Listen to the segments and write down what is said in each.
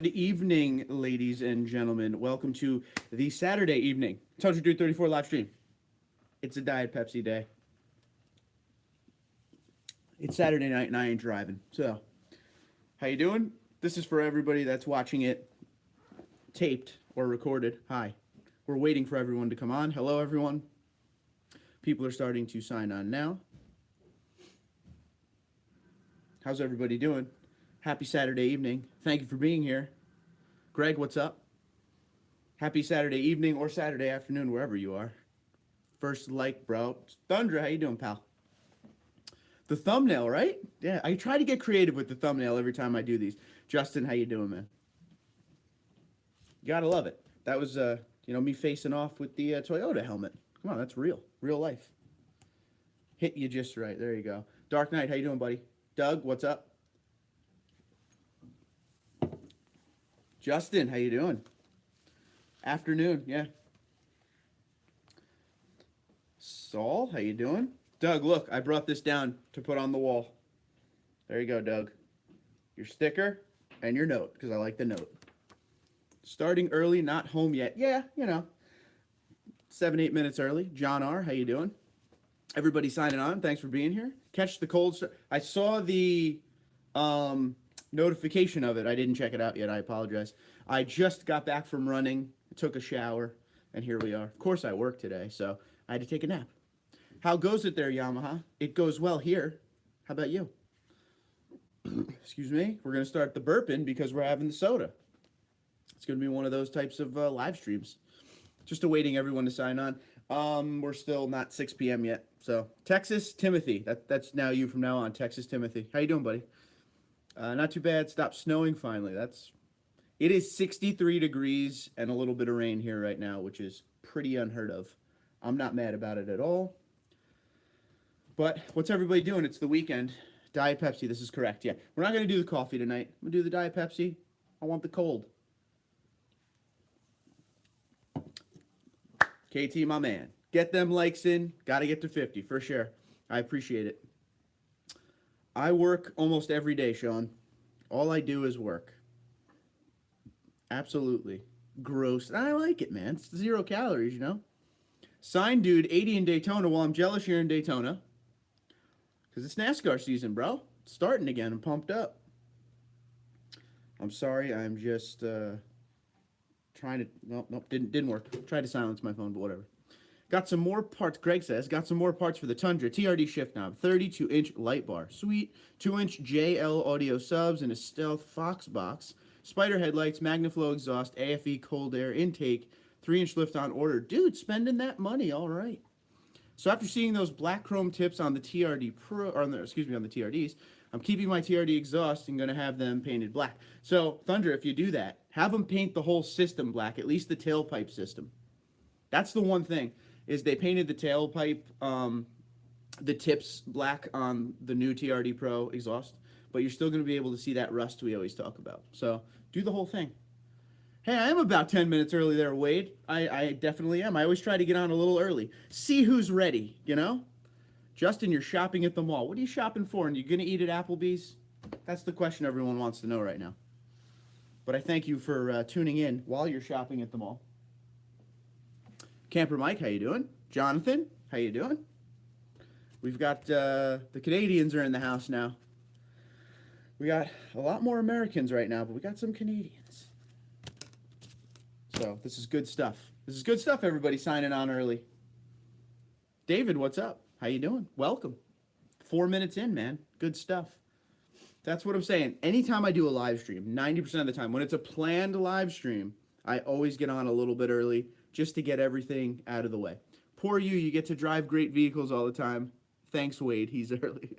Good evening, ladies and gentlemen. Welcome to the Saturday evening TundraDude34 Livestream. It's a Diet Pepsi day. It's Saturday night and I ain't driving. So, how you doing? This is for everybody that's watching it taped or recorded. Hi. We're waiting for everyone to come on. Hello, everyone. People are starting to sign on now. How's everybody doing? Happy Saturday evening. Thank you for being here. Greg, what's up? Happy Saturday evening or Saturday afternoon, wherever you are. First like, bro. Thundra, how you doing, pal? The thumbnail, right? Yeah, I try to get creative with the thumbnail every time I do these. Justin, how you doing, man? You gotta love it. That was, me facing off with the Toyota helmet. Come on, that's real life. Hit you just right. There you go. Dark Knight, how you doing, buddy? Doug, what's up? Justin, how you doing? Afternoon, yeah. Saul, how you doing? Doug, look, I brought this down to put on the wall. There you go, Doug. Your sticker and your note, because I like the note. Starting early, not home yet. Yeah, 7-8 minutes early. John R., how you doing? Everybody signing on. Thanks for being here. Catch the cold start. I saw the notification of it. I didn't check it out yet. I apologize. I just got back from running, took a shower, and here we are. Of course, I work today, so I had to take a nap. How goes it there, Yamaha? It goes well here. How about you? Excuse me. We're going to start the burping because we're having the soda. It's going to be one of those types of live streams. Just awaiting everyone to sign on. We're still not 6 p.m. yet. So, Texas Timothy. That's now you from now on. Texas Timothy. How you doing, buddy? Not too bad. Stopped snowing finally. It is 63 degrees and a little bit of rain here right now, which is pretty unheard of. I'm not mad about it at all. But what's everybody doing? It's the weekend. Diet Pepsi, this is correct. Yeah, we're not going to do the coffee tonight. I'm going to do the Diet Pepsi. I want the cold. KT, my man. Get them likes in. Got to get to 50 for sure. I appreciate it. I work almost every day, Sean. All I do is work. Absolutely. Gross. I like it, man. It's 0 calories, Sign dude, 80 in Daytona. Well, I'm jealous you're in Daytona. Because it's NASCAR season, bro. It's starting again. I'm pumped up. I'm sorry. I'm just trying to... Nope. Didn't work. Tried to silence my phone, but whatever. Got some more parts, Greg says. Got some more parts for the Tundra. TRD shift knob. 32-inch light bar. Sweet. 2-inch JL audio subs and a Stealth Fox box. Spider headlights. Magnaflow exhaust. AFE cold air intake. 3-inch lift on order. Dude, spending that money. All right. So after seeing those black chrome tips on the TRD Pro, or on the TRDs, I'm keeping my TRD exhaust and going to have them painted black. So, Thunder, if you do that, have them paint the whole system black, at least the tailpipe system. That's the one thing. Is they painted the tailpipe, the tips black on the new TRD Pro exhaust, but you're still going to be able to see that rust we always talk about. So do the whole thing. Hey, I am about 10 minutes early there, Wade. I definitely am. I always try to get on a little early. See who's ready, Justin, you're shopping at the mall. What are you shopping for? And you going to eat at Applebee's? That's the question everyone wants to know right now. But I thank you for tuning in while you're shopping at the mall. Camper Mike, how you doing? Jonathan, how you doing? We've got the Canadians are in the house now. We got a lot more Americans right now, but we got some Canadians. So this is good stuff. This is good stuff, everybody signing on early. David, what's up? How you doing? Welcome. 4 minutes in, man. Good stuff. That's what I'm saying. Anytime I do a live stream, 90% of the time, when it's a planned live stream, I always get on a little bit early just to get everything out of the way. Poor you, you get to drive great vehicles all the time. Thanks, Wade, he's early.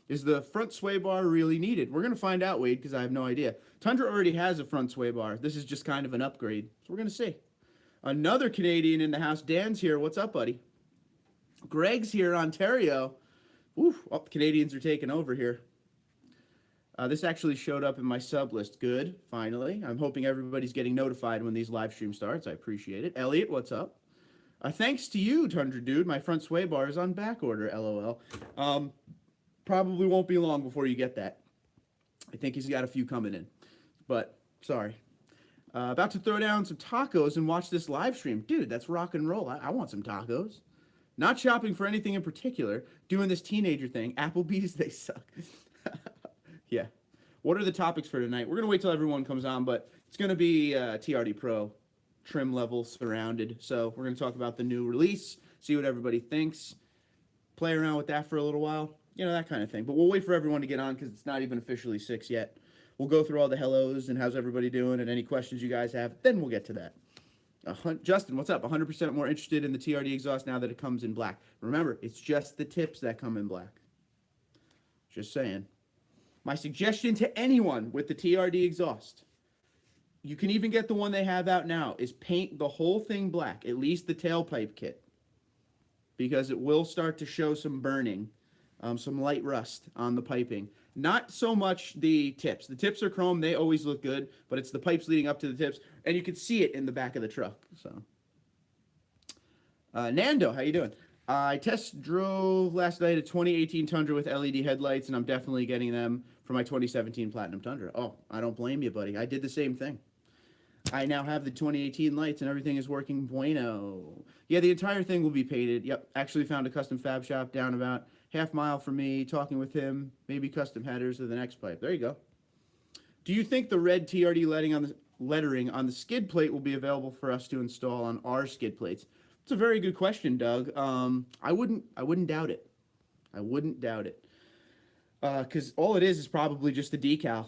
Is the front sway bar really needed? We're going to find out, Wade, because I have no idea. Tundra already has a front sway bar. This is just kind of an upgrade. So we're going to see. Another Canadian in the house. Dan's here. What's up, buddy? Greg's here, Ontario. Oof, oh, Canadians are taking over here. This actually showed up in my sub list. Good, finally. I'm hoping everybody's getting notified when these live stream starts. I appreciate it. Elliot, what's up? Thanks to you, Tundra Dude. My front sway bar is on back order, LOL. Probably won't be long before you get that. I think he's got a few coming in. But Sorry. About to throw down some tacos and watch this live stream. Dude, that's rock and roll. I want some tacos. Not shopping for anything in particular. Doing this teenager thing. Applebee's, they suck. Yeah. What are the topics for tonight? We're going to wait till everyone comes on, but it's going to be TRD Pro trim level surrounded. So we're going to talk about the new release, see what everybody thinks, play around with that for a little while, you know, that kind of thing. But we'll wait for everyone to get on because it's not even officially 6 yet. We'll go through all the hellos and how's everybody doing and any questions you guys have. Then we'll get to that. Justin, what's up? 100% more interested in the TRD exhaust now that it comes in black. Remember, it's just the tips that come in black. Just saying. My suggestion to anyone with the TRD exhaust, you can even get the one they have out now, is paint the whole thing black, at least the tailpipe kit, because it will start to show some burning, some light rust on the piping. Not so much the tips. The tips are chrome. They always look good, but it's the pipes leading up to the tips, and you can see it in the back of the truck. So, Nando, how you doing? I test drove last night a 2018 Tundra with LED headlights, and I'm definitely getting them for my 2017 Platinum Tundra. Oh, I don't blame you, buddy. I did the same thing. I now have the 2018 lights, and everything is working bueno. Yeah, the entire thing will be painted. Yep, actually found a custom fab shop down about half-mile from me, talking with him, maybe custom headers to the next pipe. There you go. Do you think the red TRD lettering on the skid plate will be available for us to install on our skid plates? It's a very good question, Doug. I wouldn't doubt it. I wouldn't doubt it. Because all it is probably just a decal.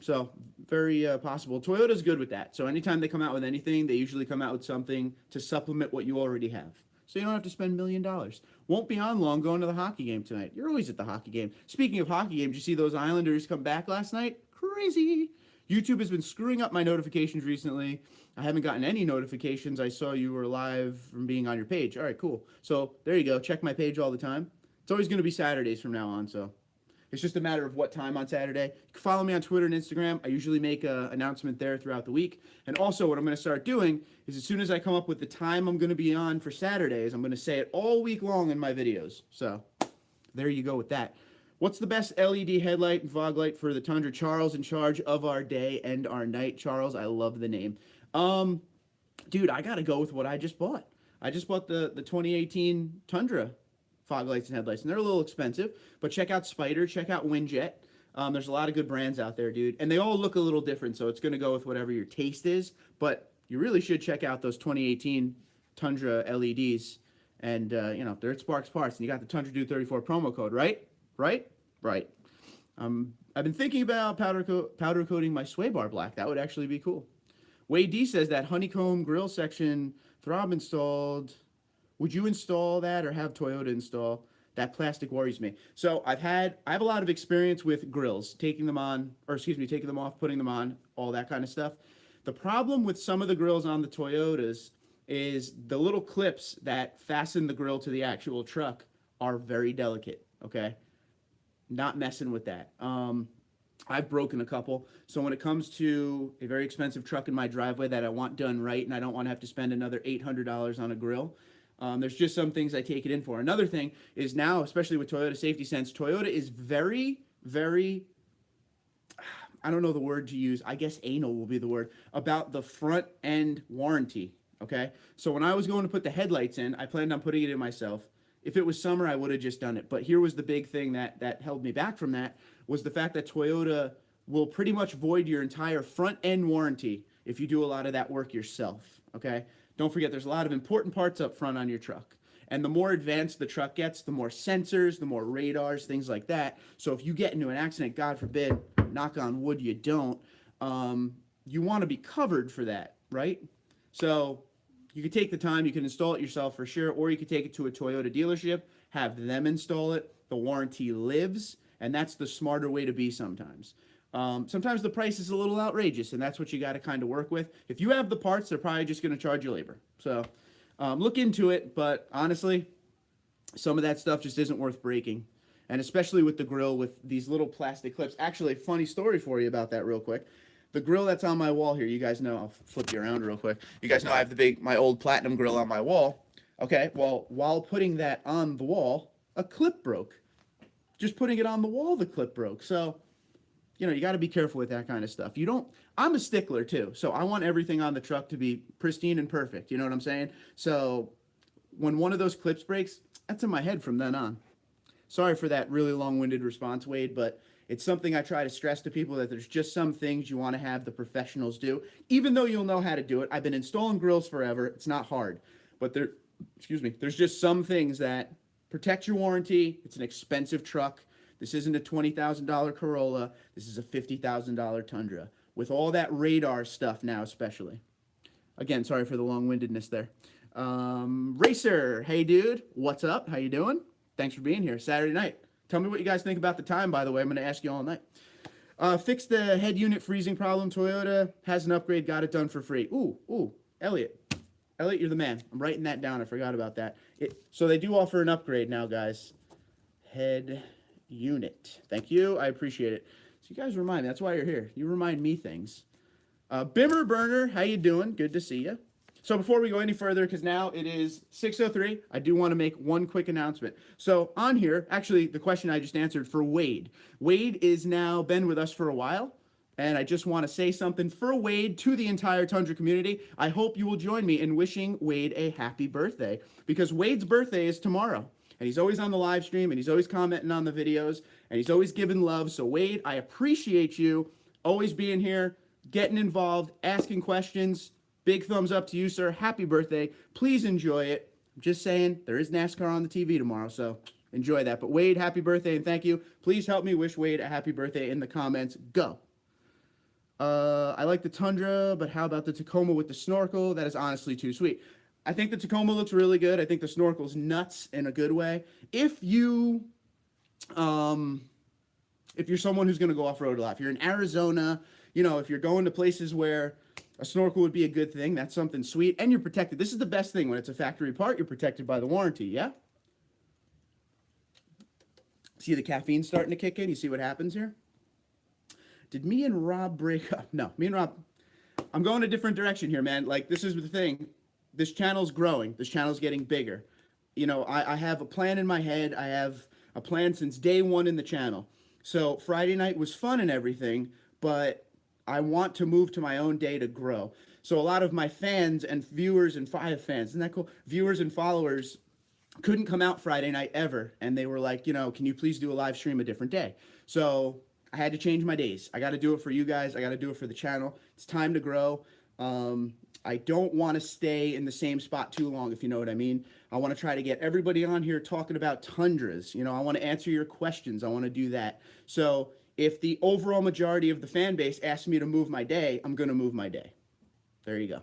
So, very possible. Toyota's good with that. So, anytime they come out with anything, they usually come out with something to supplement what you already have. So, you don't have to spend $1 million. Won't be on long going to the hockey game tonight. You're always at the hockey game. Speaking of hockey games, you see those Islanders come back last night? Crazy. YouTube has been screwing up my notifications recently. I haven't gotten any notifications. I saw you were live from being on your page. All right, cool. So, there you go. Check my page all the time. It's always going to be Saturdays from now on, so it's just a matter of what time on Saturday. You can follow me on Twitter and Instagram. I usually make an announcement there throughout the week. And also what I'm going to start doing is as soon as I come up with the time I'm going to be on for Saturdays, I'm going to say it all week long in my videos. So there you go with that. What's the best LED headlight and fog light for the Tundra? Charles, in charge of our day and our night. Charles, I love the name. Dude, I got to go with what I just bought. I just bought the 2018 Tundra fog lights and headlights, and they're a little expensive, but check out Spider, check out Windjet. There's a lot of good brands out there, dude, and they all look a little different, so it's going to go with whatever your taste is, but you really should check out those 2018 Tundra LEDs, and, you know, they're at Sparks Parts, and you got the TundraDude34 promo code, right? Right? I've been thinking about powder coating my sway bar black. That would actually be cool. Wade D says that honeycomb grill section Throb installed. Would you install that or have Toyota install? That plastic worries me. So I have a lot of experience with grills, taking them off, putting them on, all that kind of stuff. The problem with some of the grills on the Toyotas is the little clips that fasten the grill to the actual truck are very delicate, okay? Not messing with that. I've broken a couple. So when it comes to a very expensive truck in my driveway that I want done right and I don't want to have to spend another $800 on a grill, there's just some things I take it in for. Another thing is now, especially with Toyota Safety Sense, Toyota is very, very, I don't know the word to use. I guess anal will be the word, about the front end warranty, okay? So when I was going to put the headlights in, I planned on putting it in myself. If it was summer, I would have just done it. But here was the big thing that held me back from that, was the fact that Toyota will pretty much void your entire front end warranty if you do a lot of that work yourself, okay? Don't forget, there's a lot of important parts up front on your truck. And the more advanced the truck gets, the more sensors, the more radars, things like that. So if you get into an accident, God forbid, knock on wood, you don't, you want to be covered for that, right? So you could take the time, you can install it yourself for sure, or you could take it to a Toyota dealership, have them install it. The warranty lives, and that's the smarter way to be sometimes. Sometimes the price is a little outrageous, and that's what you got to kind of work with. If you have the parts, they're probably just going to charge you labor. So look into it, but honestly, some of that stuff just isn't worth breaking, and especially with the grill with these little plastic clips. Actually, funny story for you about that real quick. The grill that's on my wall here, you guys know, I'll flip you around real quick. You guys know I have my old Platinum grill on my wall. Okay, well, while putting that on the wall, a clip broke. Just putting it on the wall, the clip broke. So you know, you got to be careful with that kind of stuff. You don't, I'm a stickler too. So I want everything on the truck to be pristine and perfect. You know what I'm saying? So when one of those clips breaks, that's in my head from then on. Sorry for that really long-winded response, Wade, but it's something I try to stress to people, that there's just some things you want to have the professionals do, even though you'll know how to do it. I've been installing grills forever. It's not hard, but there's just some things that protect your warranty. It's an expensive truck. This isn't a $20,000 Corolla. This is a $50,000 Tundra with all that radar stuff now, especially. Again, sorry for the long-windedness there. Racer, hey dude, what's up? How you doing? Thanks for being here. Saturday night. Tell me what you guys think about the time, by the way. I'm going to ask you all night. Fix the head unit freezing problem. Toyota has an upgrade. Got it done for free. Ooh, Elliot. Elliot, you're the man. I'm writing that down. I forgot about that. So they do offer an upgrade now, guys. Head unit. Thank you. I appreciate it. So you guys remind me. That's why you're here. You remind me things. Bimmer Burner, how you doing? Good to see you. So before we go any further, because now it is 6:03, I do want to make one quick announcement. So on here, actually, the question I just answered for Wade. Wade is now been with us for a while, and I just want to say something for Wade to the entire Tundra community. I hope you will join me in wishing Wade a happy birthday, because Wade's birthday is tomorrow, and he's always on the live stream, and he's always commenting on the videos, and he's always giving love. So Wade, I appreciate you always being here, getting involved, asking questions. Big thumbs up to you, sir. Happy birthday. Please enjoy it. I'm just saying, there is NASCAR on the TV tomorrow, so enjoy that. But Wade, happy birthday, and thank you. Please help me wish Wade a happy birthday in the comments. Go. I like the Tundra, but how about the Tacoma with the snorkel? That is honestly too sweet. I think the Tacoma looks really good. I think the snorkel's nuts in a good way. If you're someone who's going to go off-road a lot, if you're in Arizona, you know, if you're going to places where a snorkel would be a good thing, that's something sweet, and you're protected. This is the best thing. When it's a factory part, you're protected by the warranty, yeah? See the caffeine starting to kick in? You see what happens here? Did me and Rob break up? No, me and Rob, I'm going a different direction here, man. Like, this is the thing. This channel's growing. This channel's getting bigger. You know, I have a plan in my head. I have a plan since day one in the channel. So Friday night was fun and everything, but I want to move to my own day to grow. So a lot of my fans and viewers and fans, isn't that cool? Viewers and followers couldn't come out Friday night ever. And they were like, you know, can you please do a live stream a different day? So I had to change my days. I got to do it for you guys. I got to do it for the channel. It's time to grow. I don't want to stay in the same spot too long, if you know what I mean. I want to try to get everybody on here talking about Tundras. You know, I want to answer your questions. I want to do that. So if the overall majority of the fan base asks me to move my day, I'm going to move my day. There you go.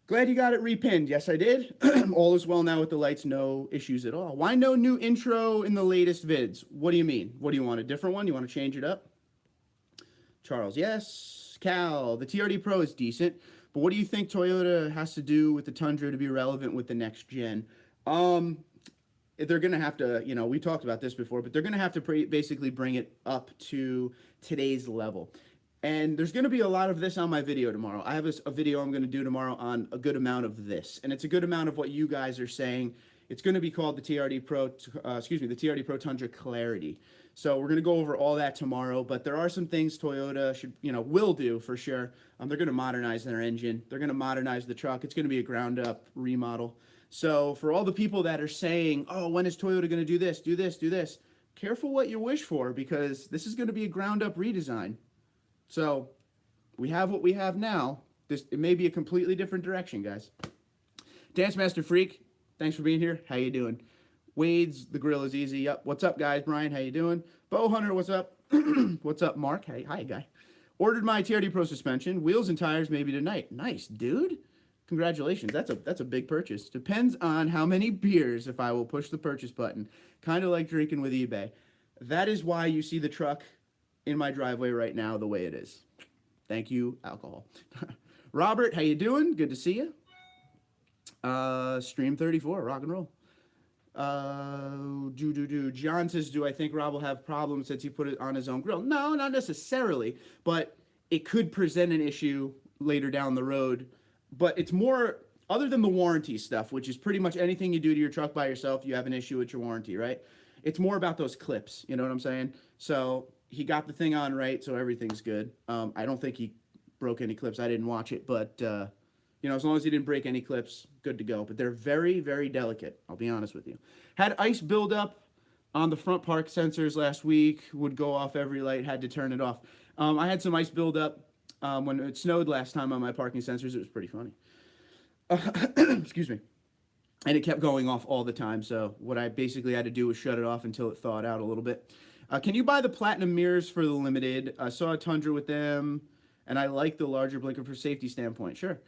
Glad you got it repinned. Yes, I did. All is well now with the lights. No issues at all. Why no new intro in the latest vids? What do you mean? What do you want? A different one? You want to change it up? Charles, yes. Cal, the TRD Pro is decent, but what do you think Toyota has to do with the Tundra to be relevant with the next gen? They're going to have to, you know, we talked about this before, but they're going to have to basically bring it up to today's level. And there's going to be a lot of this on my video tomorrow. I have a video I'm going to do tomorrow on a good amount of this. And it's a good amount of what you guys are saying. It's going to be called the TRD Pro, the TRD Pro Tundra Clarity. So we're going to go over all that tomorrow, but there are some things Toyota should, you know, will do for sure. They're going to modernize their engine. They're going to modernize the truck. It's going to be a ground up remodel. So for all the people that are saying, oh, when is Toyota going to do this, do this, do this, careful what you wish for, because this is going to be a ground up redesign. So we have what we have now. It may be a completely different direction, guys. Dance Master Freak, thanks for being here. How you doing? Wade's, the grill is easy. Yep. What's up, guys? Brian, how you doing? Bow Hunter, what's up? What's up, Mark? Hey, hi, guy. Ordered my TRD Pro suspension, wheels and tires maybe tonight. Nice, dude. Congratulations. That's a big purchase. Depends on how many beers if I will push the purchase button. Kind of like drinking with eBay. That is why you see the truck in my driveway right now the way it is. Thank you, alcohol. Robert, how you doing? Good to see you. Stream 34, rock and roll. John says, do I think Rob will have problems since he put it on his own grill? No, not necessarily, but it could present an issue later down the road. But it's more, other than the warranty stuff, which is pretty much anything you do to your truck by yourself, you have an issue with your warranty, right? It's more about those clips, you know what I'm saying? So he got the thing on right, so everything's good. I don't think he broke any clips. I didn't watch it, but you know, as long as he didn't break any clips, good to go. But they're very, very delicate. I'll be honest with you. Had ice buildup on the front park sensors last week. Would go off every light. Had to turn it off. I had some ice buildup when it snowed last time on my parking sensors. It was pretty funny. Excuse me. And it kept going off all the time. So what I basically had to do was shut it off until it thawed out a little bit. Can you buy the platinum mirrors for the limited? I saw a Tundra with them, and I like the larger blinker for safety standpoint. Sure.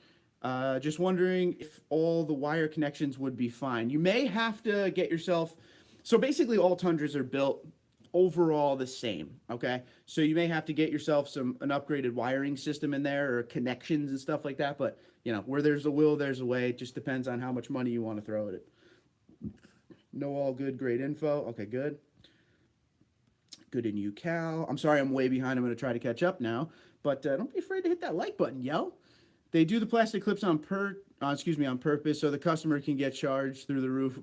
Just wondering if all the wire connections would be fine. You may have to get yourself... So basically all Tundras are built overall the same, okay? So you may have to get yourself an upgraded wiring system in there or connections and stuff like that. But, you know, where there's a will, there's a way. It just depends on how much money you want to throw at it. No all good, great info. Okay, good. Good in you, Cal. I'm sorry I'm way behind. I'm going to try to catch up now. But don't be afraid to hit that like button, yo. They do the plastic clips on purpose so the customer can get charged through the roof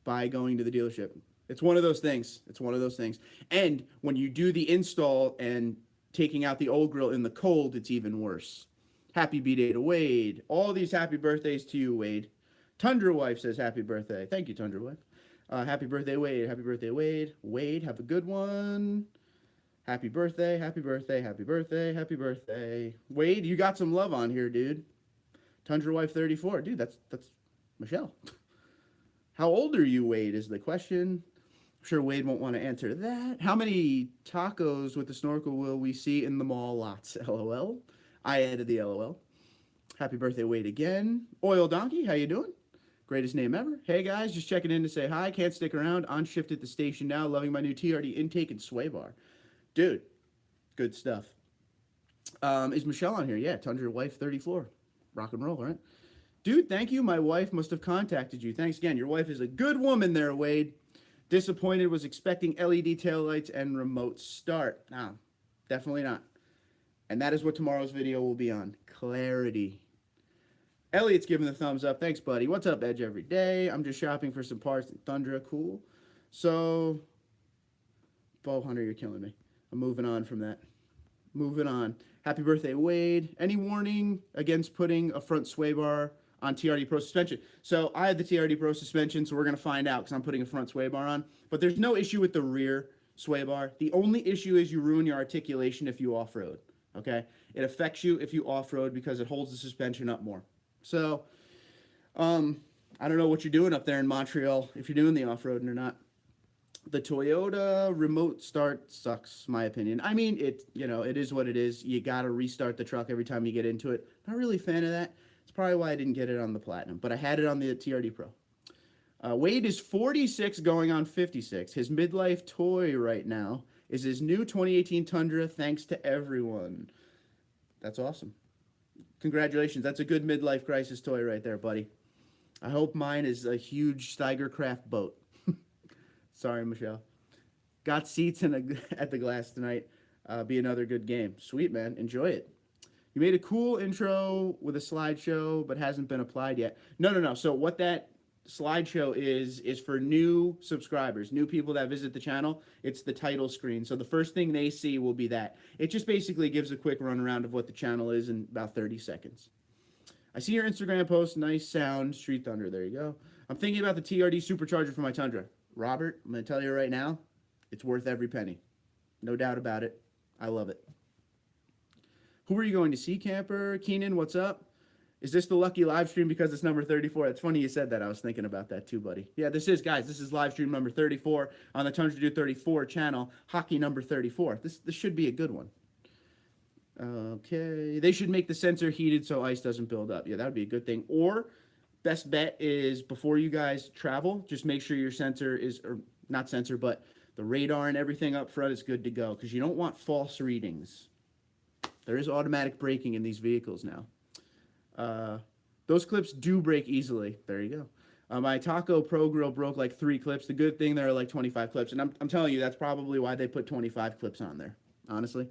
by going to the dealership. It's one of those things. It's one of those things. And when you do the install and taking out the old grill in the cold, it's even worse. Happy B-Day to Wade. All these happy birthdays to you, Wade. Tundra Wife says happy birthday. Thank you, Tundra Wife. Happy birthday, Wade. Happy birthday, Wade. Wade, have a good one. Happy birthday, happy birthday, happy birthday, happy birthday. Wade, you got some love on here, dude. Tundra Wife 34. Dude, that's Michelle. How old are you, Wade, is the question. I'm sure Wade won't want to answer that. How many tacos with the snorkel will we see in the mall lots? LOL. I added the LOL. Happy birthday, Wade, again. Oil Donkey, how you doing? Greatest name ever. Hey, guys, just checking in to say hi. Can't stick around. On shift at the station now. Loving my new TRD intake and sway bar. Dude, good stuff. Is Michelle on here? Yeah, Tundra Wife 34. Rock and roll, right? Dude, thank you. My wife must have contacted you. Thanks again. Your wife is a good woman there, Wade. Disappointed, was expecting LED taillights and remote start. No, definitely not. And that is what tomorrow's video will be on. Clarity. Elliot's giving the thumbs up. Thanks, buddy. What's up, Edge Every Day? I'm just shopping for some parts in Tundra. Cool. So, Bow Hunter, you're killing me. I'm moving on from that. Moving on. Happy birthday, Wade. Any warning against putting a front sway bar on TRD Pro suspension? So I had the TRD Pro suspension, so we're going to find out because I'm putting a front sway bar on. But there's no issue with the rear sway bar. The only issue is you ruin your articulation if you off-road, okay? It affects you if you off-road because it holds the suspension up more. So, I don't know what you're doing up there in Montreal, if you're doing the off-roading or not. The Toyota remote start sucks, my opinion. I mean, it is what it is. You got to restart the truck every time you get into it. Not really a fan of that. It's probably why I didn't get it on the Platinum, but I had it on the TRD Pro. Wade is 46 going on 56. His midlife toy right now is his new 2018 Tundra, thanks to everyone. That's awesome. Congratulations. That's a good midlife crisis toy right there, buddy. I hope mine is a huge Steiger Craft boat. Sorry, Michelle. Got seats at the glass tonight. Be another good game. Sweet, man. Enjoy it. You made a cool intro with a slideshow, but hasn't been applied yet. No. So what that slideshow is for new subscribers, new people that visit the channel. It's the title screen. So the first thing they see will be that. It just basically gives a quick runaround of what the channel is in about 30 seconds. I see your Instagram post. Nice sound. Street Thunder. There you go. I'm thinking about the TRD supercharger for my Tundra. Robert, I'm going to tell you right now, it's worth every penny. No doubt about it. I love it. Who are you going to see, camper? Keenan, what's up? Is this the lucky live stream because it's number 34? It's funny you said that. I was thinking about that too, buddy. Yeah, this is, guys. This is live stream number 34 on the TundraDude34 channel. Hockey number 34. This should be a good one. Okay. They should make the sensor heated so ice doesn't build up. Yeah, that would be a good thing. Or best bet is before you guys travel, just make sure your sensor is, or not sensor, but the radar and everything up front is good to go because you don't want false readings. There is automatic braking in these vehicles now. Those clips do break easily. There you go. My Taco Pro Grill broke like 3 clips. The good thing there are like 25 clips. And I'm telling you, that's probably why they put 25 clips on there, honestly.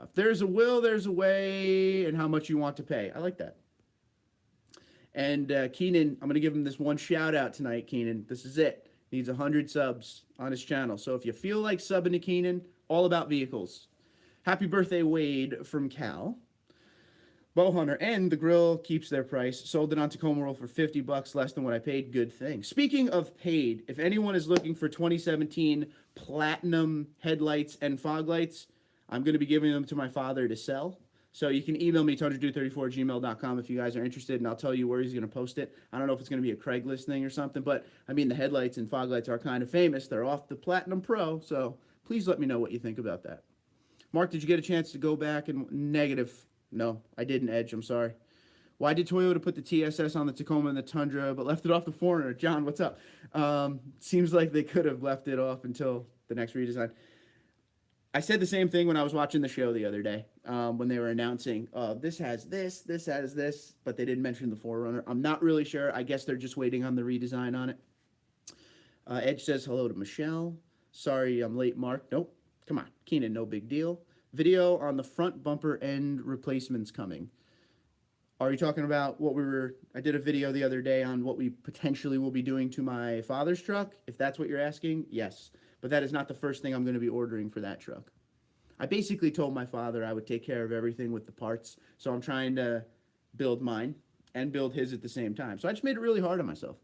If there's a will, there's a way, and how much you want to pay. I like that. And Keenan, I'm going to give him this one shout out tonight, Keenan. This is it. He needs 100 subs on his channel. So if you feel like subbing to Keenan, All about vehicles. Happy birthday, Wade from Cal. Bowhunter, and the grill keeps their price. Sold it on Tacoma World for $50, less than what I paid. Good thing. Speaking of paid, if anyone is looking for 2017 platinum headlights and fog lights, I'm going to be giving them to my father to sell. So you can email me, TundraDude34@gmail.com, if you guys are interested, and I'll tell you where he's going to post it. I don't know if it's going to be a Craigslist thing or something, but I mean, the headlights and fog lights are kind of famous. They're off the Platinum Pro, so please let me know what you think about that. Mark, did you get a chance to go back and negative? No, I didn't, Edge. I'm sorry. Why did Toyota put the TSS on the Tacoma and the Tundra, but left it off the Foreigner? John, what's up? Seems like they could have left it off until the next redesign. I said the same thing when I was watching the show the other day, when they were announcing, this has this, this has this, but they didn't mention the Forerunner. I'm not really sure. I guess they're just waiting on the redesign on it. Edge says hello to Michelle. Sorry I'm late, Mark. Nope. Come on. Keenan, no big deal. Video on the front bumper end replacements coming. Are you talking about what I did a video the other day on what we potentially will be doing to my father's truck? If that's what you're asking, yes. But that is not the first thing I'm going to be ordering for that truck. I basically told my father I would take care of everything with the parts, so I'm trying to build mine and build his at the same time. So I just made it really hard on myself.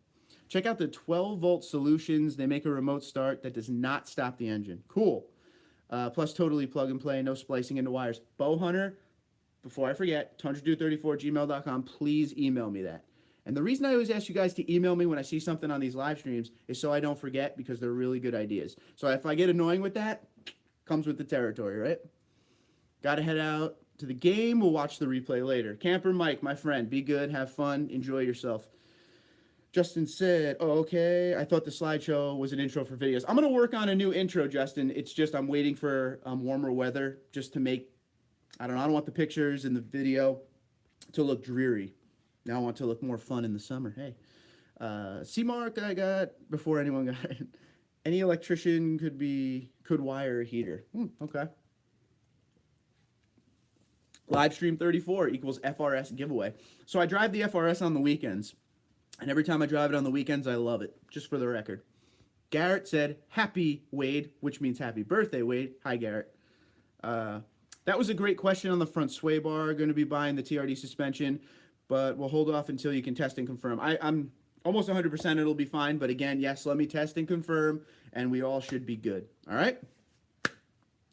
Check out the 12-volt solutions. They make a remote start that does not stop the engine. Cool. Plus totally plug and play, no splicing into wires. Bowhunter, before I forget, TundraDude34@gmail.com. Please email me that. And the reason I always ask you guys to email me when I see something on these live streams is so I don't forget, because they're really good ideas. So if I get annoying with that, comes with the territory, right? Got to head out to the game. We'll watch the replay later. Camper Mike, my friend, be good, have fun, enjoy yourself. Justin said, oh, okay, I thought the slideshow was an intro for videos. I'm going to work on a new intro, Justin. It's just I'm waiting for warmer weather just to make, I don't want the pictures and the video to look dreary. Now I want to look more fun in the summer. Hey, C-Mark I got before anyone got it. Any electrician could wire a heater. Okay. Livestream 34 equals FRS giveaway. So I drive the FRS on the weekends. And every time I drive it on the weekends, I love it, just for the record. Garrett said, happy Wade, which means happy birthday, Wade. Hi, Garrett. That was a great question on the front sway bar. Going to be buying the TRD suspension, but we'll hold off until you can test and confirm. I'm almost 100% it'll be fine, but again, yes, let me test and confirm, and we all should be good. All right?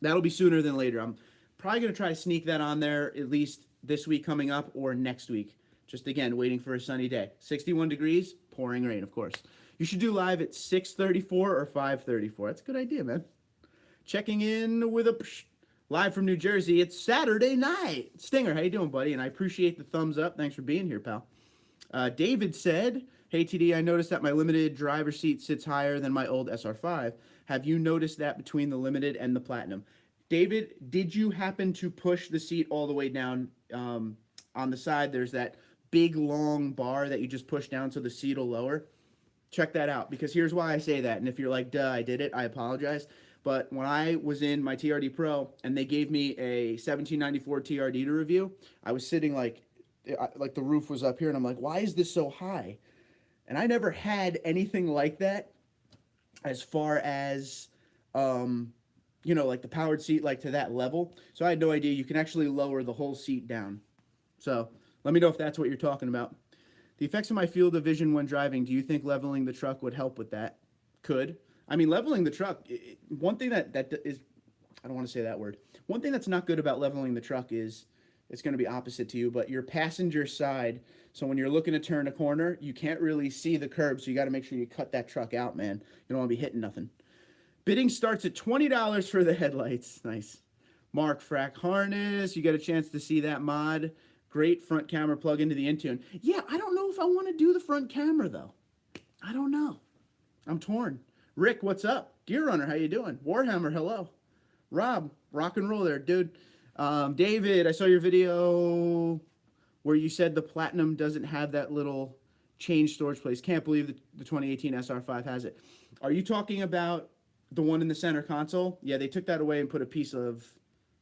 That'll be sooner than later. I'm probably going to try to sneak that on there at least this week coming up or next week. Just, again, waiting for a sunny day. 61 degrees, pouring rain, of course. You should do live at 6:34 or 5:34. That's a good idea, man. Checking in with live from New Jersey. It's Saturday night. Stinger, how you doing, buddy? And I appreciate the thumbs up. Thanks for being here, pal. David said, hey, TD, I noticed that my limited driver seat sits higher than my old SR5. Have you noticed that between the limited and the platinum? David, did you happen to push the seat all the way down on the side? There's that big long bar that you just push down so the seat will lower. Check that out, because here's why I say that. And if you're like, duh, I did it, I apologize. But when I was in my TRD Pro and they gave me a 1794 TRD to review, I was sitting like the roof was up here, and I'm like, why is this so high? And I never had anything like that as far as, like the powered seat, like to that level. So I had no idea you can actually lower the whole seat down. So let me know if that's what you're talking about. The effects of my field of vision when driving, do you think leveling the truck would help with that? Could. I mean, leveling the truck, one thing that is, I don't want to say that word. One thing that's not good about leveling the truck is, it's going to be opposite to you, but your passenger side, so when you're looking to turn a corner, you can't really see the curb, so you got to make sure you cut that truck out, man. You don't want to be hitting nothing. Bidding starts at $20 for the headlights. Nice. Mark, frack harness, you got a chance to see that mod. Great front camera plug into the Intune. Yeah, I don't know if I want to do the front camera, though. I don't know. I'm torn. Rick, what's up? Gear Runner, how you doing? Warhammer, hello. Rob, rock and roll there, dude. David, I saw your video where you said the Platinum doesn't have that little change storage place. Can't believe the 2018 SR5 has it. Are you talking about the one in the center console? Yeah, they took that away and put a piece of,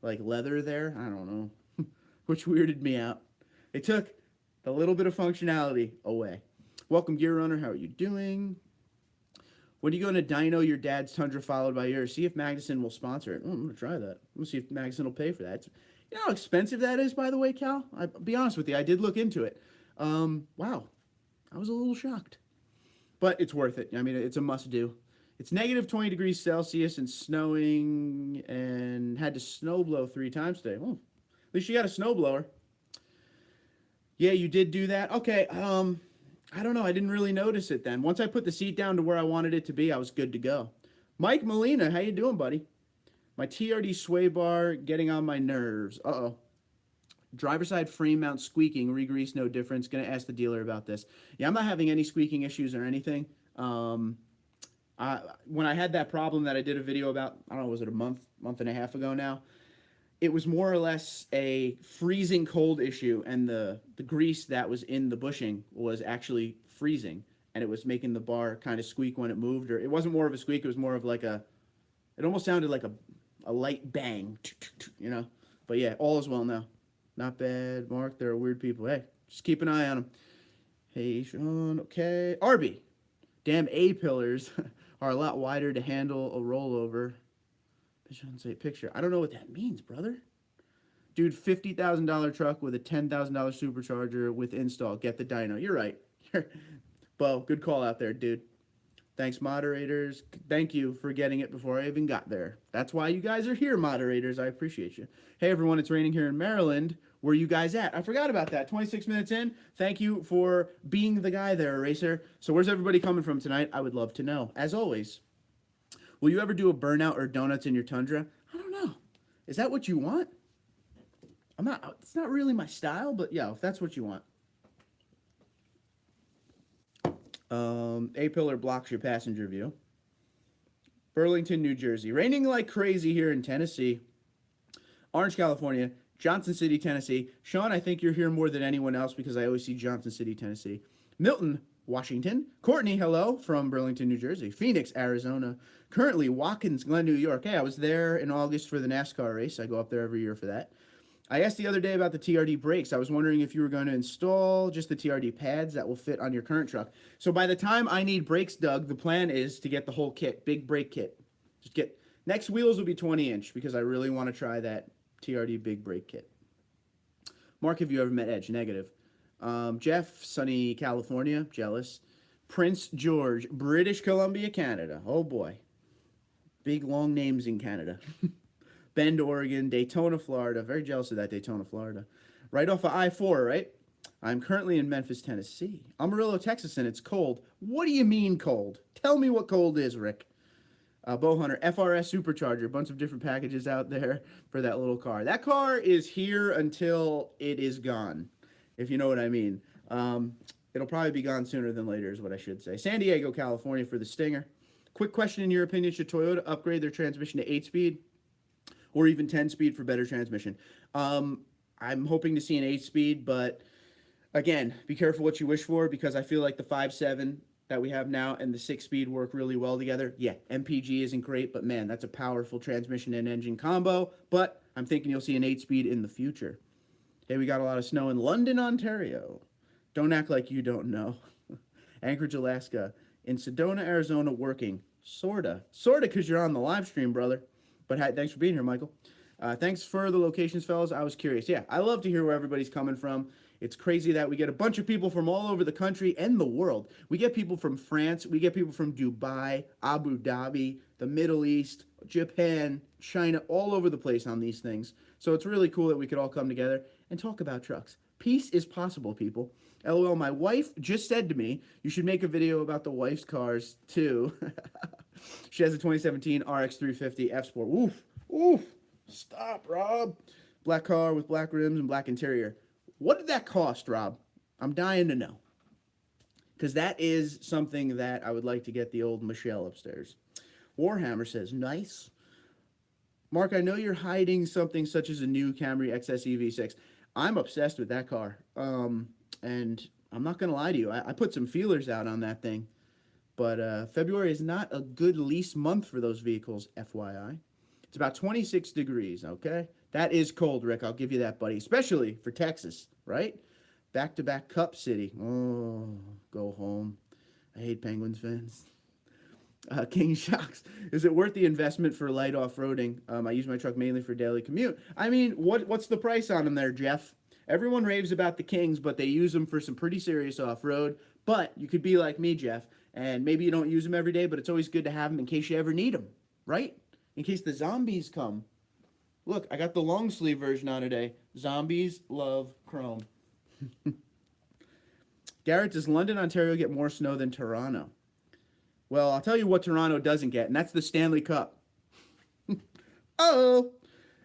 like, leather there. I don't know. Which weirded me out. They took a little bit of functionality away. Welcome, Gear Runner. How are you doing? When are you going to dyno your dad's Tundra followed by yours? See if Magnuson will sponsor it. I'm going to try that. I'm going to see if Magnuson will pay for that. You know how expensive that is, by the way, Cal? I'll be honest with you. I did look into it. Wow. I was a little shocked. But it's worth it. I mean, it's a must-do. It's negative 20 degrees Celsius and snowing, and had to snow blow 3 times today. Oh, at least you got a snow blower. Yeah, you did do that? Okay, I don't know. I didn't really notice it then. Once I put the seat down to where I wanted it to be, I was good to go. Mike Molina, how you doing, buddy? My TRD sway bar getting on my nerves. Uh-oh. Driver side frame mount squeaking, re-grease, no difference. Gonna ask the dealer about this. Yeah, I'm not having any squeaking issues or anything. When I had that problem that I did a video about, I don't know, was it a month and a half ago now? It was more or less a freezing cold issue, and the grease that was in the bushing was actually freezing, and it was making the bar kind of squeak when it moved. Or it wasn't more of a squeak, it was more of like it almost sounded like a light bang, you know? But yeah, all is well now. Not bad, Mark. There are weird people. Hey, just keep an eye on them. Hey, Sean. Okay. Arby. Damn A-pillars are a lot wider to handle a rollover. Picture. I don't know what that means, brother. Dude, $50,000 truck with a $10,000 supercharger with install. Get the dyno. You're right. Bo, good call out there, dude. Thanks, moderators. Thank you for getting it before I even got there. That's why you guys are here, moderators. I appreciate you. Hey, everyone, it's raining here in Maryland. Where you guys at? I forgot about that. 26 minutes in. Thank you for being the guy there, Eraser. So where's everybody coming from tonight? I would love to know. As always, will you ever do a burnout or donuts in your Tundra? I don't know. Is that what you want? It's not really my style, but yeah, if that's what you want. A-pillar blocks your passenger view. Burlington, New Jersey. Raining like crazy here in Tennessee. Orange, California. Johnson City, Tennessee. Sean, I think you're here more than anyone else because I always see Johnson City, Tennessee. Milton, Washington. Courtney, hello, from Burlington, New Jersey. Phoenix, Arizona. Currently, Watkins Glen, New York. Hey, I was there in August for the NASCAR race. I go up there every year for that. I asked the other day about the TRD brakes. I was wondering if you were going to install just the TRD pads that will fit on your current truck. So by the time I need brakes, Doug, the plan is to get the whole kit, big brake kit. Next wheels will be 20-inch because I really want to try that TRD big brake kit. Mark, have you ever met Edge? Negative. Jeff, sunny California, jealous. Prince George, British Columbia, Canada. Oh boy. Big long names in Canada. Bend, Oregon, Daytona, Florida. Very jealous of that Daytona, Florida. Right off of I-4, right? I'm currently in Memphis, Tennessee. Amarillo, Texas, and it's cold. What do you mean cold? Tell me what cold is, Rick. Bowhunter, FRS Supercharger. A bunch of different packages out there for that little car. That car is here until it is gone, if you know what I mean. It'll probably be gone sooner than later is what I should say. San Diego, California for the Stinger. Quick question, in your opinion, should Toyota upgrade their transmission to 8-speed? Or even 10-speed for better transmission. I'm hoping to see an 8-speed, but again, be careful what you wish for because I feel like the 5.7 that we have now and the 6-speed work really well together. Yeah, MPG isn't great, but man, that's a powerful transmission and engine combo. But I'm thinking you'll see an 8-speed in the future. Hey, we got a lot of snow in London, Ontario. Don't act like you don't know. Anchorage, Alaska. In Sedona, Arizona, working. Sorta, because you're on the live stream, brother. But hi, thanks for being here, Michael. Thanks for the locations, fellas. I was curious. Yeah, I love to hear where everybody's coming from. It's crazy that we get a bunch of people from all over the country and the world. We get people from France. We get people from Dubai, Abu Dhabi, the Middle East, Japan, China, all over the place on these things. So it's really cool that we could all come together and talk about trucks. Peace is possible, people. LOL, my wife just said to me, you should make a video about the wife's cars, too. She has a 2017 RX 350 F Sport. Oof. Stop, Rob. Black car with black rims and black interior. What did that cost, Rob? I'm dying to know. Because that is something that I would like to get the old Michelle upstairs. Warhammer says, nice. Mark, I know you're hiding something such as a new Camry XS EV6. I'm obsessed with that car. And I'm not going to lie to you. I put some feelers out on that thing. But February is not a good lease month for those vehicles, FYI. It's about 26 degrees, okay? That is cold, Rick. I'll give you that, buddy. Especially for Texas, right? Back-to-back Cup City. Oh, go home. I hate Penguins fans. King Shocks. Is it worth the investment for light off-roading? I use my truck mainly for daily commute. I mean, what's the price on them there, Jeff? Everyone raves about the Kings, but they use them for some pretty serious off-road. But you could be like me, Jeff, and maybe you don't use them every day, but it's always good to have them in case you ever need them, right? In case the zombies come. Look, I got the long sleeve version on today. Zombies love chrome. Garrett, does London, Ontario get more snow than Toronto? Well, I'll tell you what Toronto doesn't get, and that's the Stanley Cup. Oh!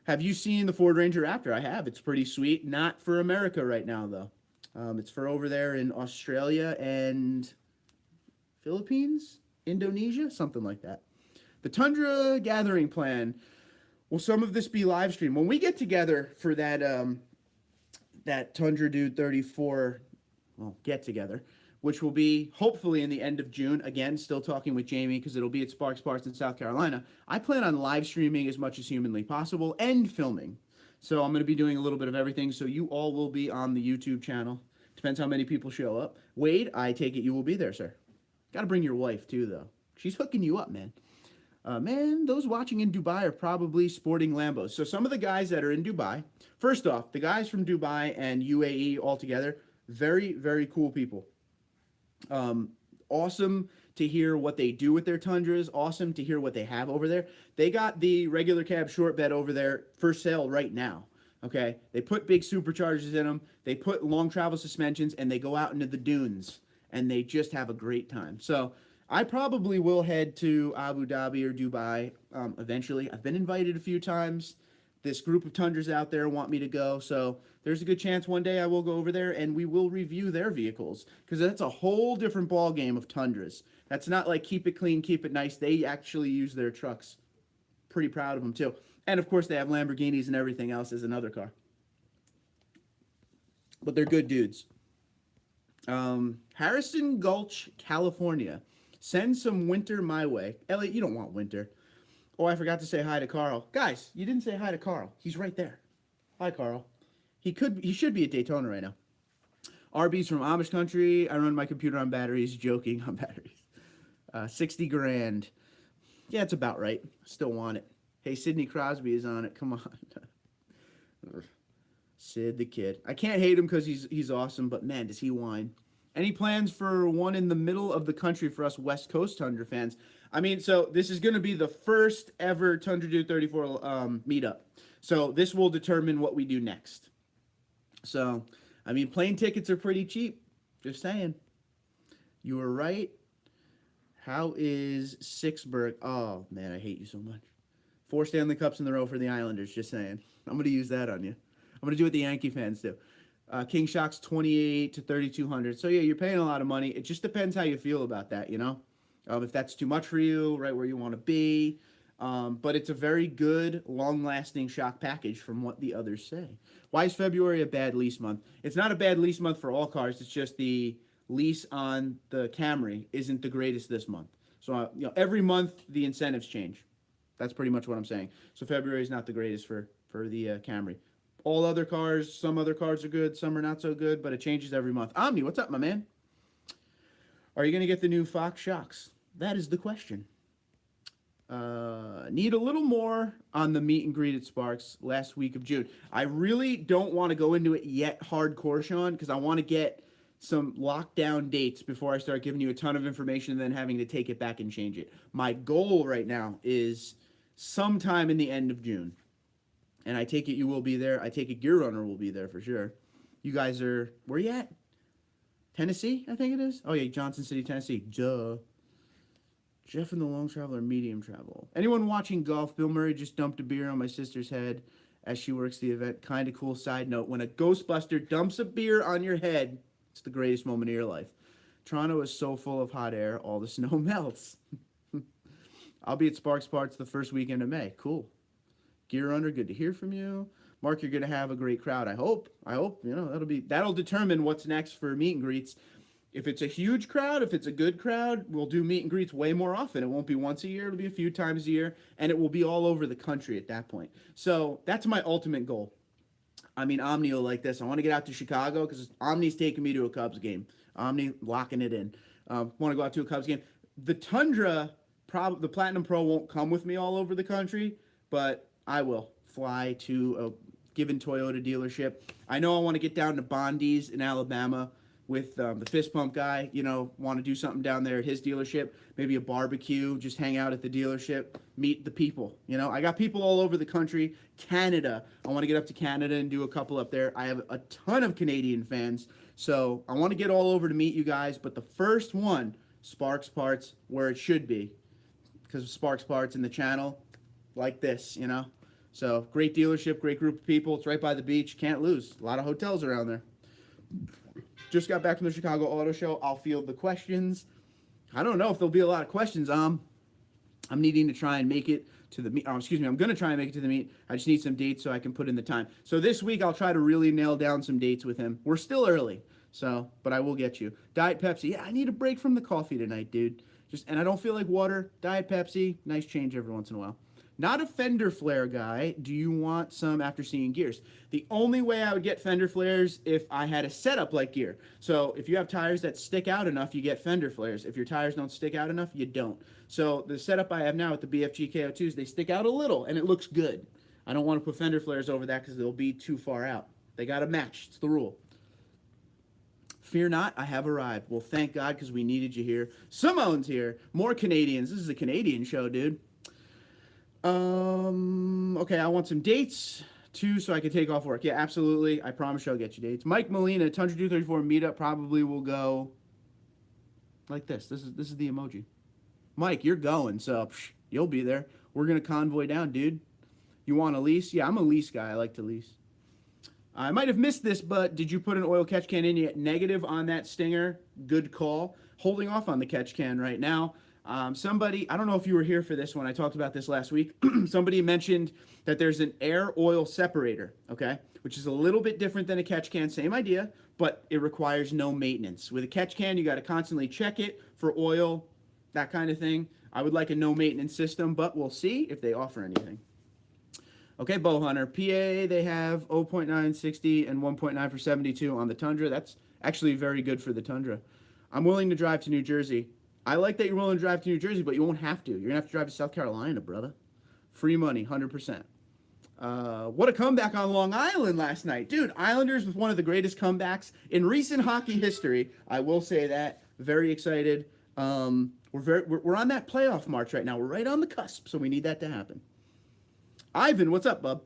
Have you seen the Ford Ranger Raptor? I have. It's pretty sweet. Not for America right now, though. It's for over there in Australia and Philippines? Indonesia? Something like that. The Tundra Gathering Plan. Will some of this be live stream? When we get together for that that TundraDude34 get together, which will be hopefully in the end of June. Again, still talking with Jamie because it'll be at Sparks Parts in South Carolina. I plan on live streaming as much as humanly possible and filming. So I'm going to be doing a little bit of everything. So you all will be on the YouTube channel. Depends how many people show up. Wade, I take it you will be there, sir. Got to bring your wife too, though. She's hooking you up, man. Man, those watching in Dubai are probably sporting Lambos. So some of the guys that are in Dubai, first off, the guys from Dubai and UAE all together, very, very cool people. Awesome to hear what they do with their Tundras. Awesome to hear what they have over there. They got the regular cab short bed over there for sale right now. Okay, they put big superchargers in them. They put long travel suspensions, and they go out into the dunes, and they just have a great time. So I probably will head to Abu Dhabi or Dubai eventually. I've been invited a few times. This group of Tundras out there want me to go, so there's a good chance one day I will go over there and we will review their vehicles, because that's a whole different ball game of Tundras. That's not like keep it clean, keep it nice. They actually use their trucks. Pretty proud of them too. And of course they have Lamborghinis and everything else as another car. But they're good dudes. Harrison Gulch, California. Send some winter my way. Elliot, you don't want winter. Oh, I forgot to say hi to Carl. Guys, you didn't say hi to Carl. He's right there. Hi, Carl. He should be at Daytona right now. RB's from Amish country. I run my computer on batteries. Joking on batteries. 60 grand. Yeah, it's about right. Still want it. Hey, Sidney Crosby is on it. Come on. Sid the kid. I can't hate him because he's awesome, but man, does he whine. Any plans for one in the middle of the country for us West Coast Tundra fans? I mean, so this is going to be the first ever TundraDude34 meetup. So this will determine what we do next. So, I mean, plane tickets are pretty cheap. Just saying. You were right. How is Sixburg? Oh, man, I hate you so much. 4 Stanley Cups in a row for the Islanders. Just saying. I'm going to use that on you. I'm going to do what the Yankee fans do. King Shock's 28 to 3,200. So yeah, you're paying a lot of money. It just depends how you feel about that, you know? If that's too much for you, right where you want to be. But it's a very good, long-lasting shock package from what the others say. Why is February a bad lease month? It's not a bad lease month for all cars. It's just the lease on the Camry isn't the greatest this month. So every month the incentives change. That's pretty much what I'm saying. So February is not the greatest for the Camry. All other cars, some other cars are good, some are not so good, but it changes every month. Omni, what's up, my man? Are you going to get the new Fox shocks? That is the question. Need a little more on the meet and greet at Sparks last week of June. I really don't want to go into it yet hardcore, Sean, because I want to get some lockdown dates before I start giving you a ton of information and then having to take it back and change it. My goal right now is sometime in the end of June. And I take it you will be there. I take it Gear Runner will be there for sure. You guys are, where you at? Tennessee, I think it is. Oh, yeah, Johnson City, Tennessee. Duh. Jeff and the Long Traveler, medium travel. Anyone watching golf? Bill Murray just dumped a beer on my sister's head as she works the event. Kind of cool side note. When a Ghostbuster dumps a beer on your head, it's the greatest moment of your life. Toronto is so full of hot air, all the snow melts. I'll be at Sparks Parts the first weekend of May. Cool. Gear Runner, good to hear from you. Mark, you're going to have a great crowd. I hope, that'll determine what's next for meet and greets. If it's a huge crowd, if it's a good crowd, we'll do meet and greets way more often. It won't be once a year. It'll be a few times a year, and it will be all over the country at that point. So that's my ultimate goal. I mean, Omni will like this. I want to get out to Chicago because Omni's taking me to a Cubs game. Omni locking it in. Want to go out to a Cubs game. The Tundra the Platinum Pro won't come with me all over the country, but I will fly to a given Toyota dealership. I know I want to get down to Bondi's in Alabama with the fist pump guy. You know, want to do something down there at his dealership, maybe a barbecue, just hang out at the dealership, meet the people. You know, I got people all over the country. Canada, I want to get up to Canada and do a couple up there. I have a ton of Canadian fans, so I want to get all over to meet you guys. But the first one, Sparks Parts, where it should be, because of Sparks Parts in the channel, like this, you know. So great dealership, great group of people. It's right by the beach. Can't lose. A lot of hotels around there. Just got back from the Chicago Auto Show. I'll field the questions. I don't know if there'll be a lot of questions. I'm needing to try and make it to the meet. Oh, excuse me. I'm going to try and make it to the meet. I just need some dates so I can put in the time. So this week I'll try to really nail down some dates with him. We're still early, so but I will get you. Diet Pepsi. Yeah, I need a break from the coffee tonight, dude. And I don't feel like water. Diet Pepsi. Nice change every once in a while. Not a fender flare guy. Do you want some after seeing gears? The only way I would get fender flares if I had a setup like gear. So if you have tires that stick out enough, you get fender flares. If your tires don't stick out enough, you don't. So the setup I have now with the BFG KO2s, they stick out a little and it looks good. I don't want to put fender flares over that because they'll be too far out. They got to match. It's the rule. Fear not, I have arrived. Well, thank God, because we needed you here. Simone's here. More Canadians. This is a Canadian show, dude. Okay, I want some dates, too, so I can take off work. Yeah, absolutely. I promise you I'll get you dates. Mike Molina, TundraDude34 meetup probably will go like this. This is the emoji. Mike, you're going, so you'll be there. We're going to convoy down, dude. You want a lease? Yeah, I'm a lease guy. I like to lease. I might have missed this, but did you put an oil catch can in yet? Negative on that Stinger. Good call. Holding off on the catch can right now. Somebody, I don't know if you were here for this one. I talked about this last week. Somebody mentioned that there's an air oil separator, okay, which is a little bit different than a catch can. Same idea, but it requires no maintenance. With a catch can, you got to constantly check it for oil, that kind of thing. I would like a no maintenance system, but we'll see if they offer anything. Okay, Bow Hunter. PA, they have 0.9, 60, and 1.9 for 72 on the Tundra. That's actually very good for the Tundra. I'm willing to drive to New Jersey. I like that you're willing to drive to New Jersey, but you won't have to. You're going to have to drive to South Carolina, brother. Free money, 100%. What a comeback on Long Island last night. Dude, Islanders was one of the greatest comebacks in recent hockey history. I will say that. Very excited. We're on that playoff march right now. We're right on the cusp, so we need that to happen. Ivan, what's up, bub?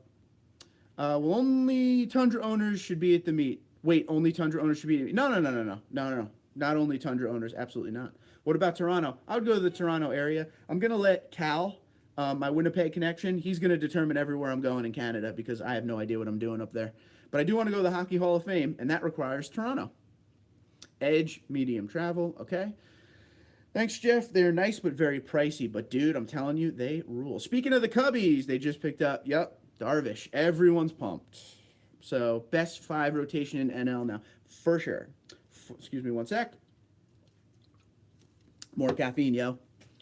Well, only Tundra owners should be at the meet. Wait, only Tundra owners should be at the meet. No. Not only Tundra owners. Absolutely not. What about Toronto? I would go to the Toronto area. I'm going to let Cal, my Winnipeg connection, he's going to determine everywhere I'm going in Canada because I have no idea what I'm doing up there. But I do want to go to the Hockey Hall of Fame, and that requires Toronto. Edge, medium travel, okay. Thanks, Jeff. They're nice but very pricey. But, dude, I'm telling you, they rule. Speaking of the Cubbies, they just picked up, Darvish. Everyone's pumped. So, best 5 rotation in NL now, for sure. Excuse me one sec. More caffeine, yo.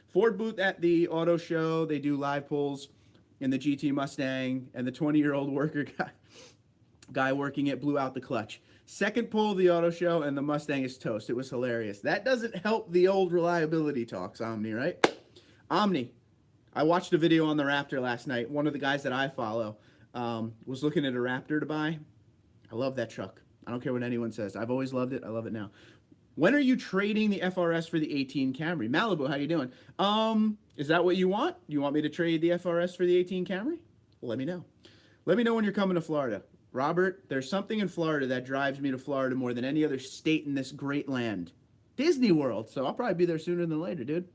Ford booth at the auto show. They do live pulls in the GT Mustang, and the 20-year-old worker guy working it blew out the clutch. Second pull of the auto show, and the Mustang is toast. It was hilarious. That doesn't help the old reliability talks, Omni, right? Omni. I watched a video on the Raptor last night. One of the guys that I follow was looking at a Raptor to buy. I love that truck. I don't care what anyone says. I've always loved it. I love it now. When are you trading the FRS for the 18 Camry? Malibu, how you doing? Is that what you want? You want me to trade the FRS for the 18 Camry? Let me know. Let me know when you're coming to Florida. Robert, there's something in Florida that drives me to Florida more than any other state in this great land. Disney World. So I'll probably be there sooner than later, dude.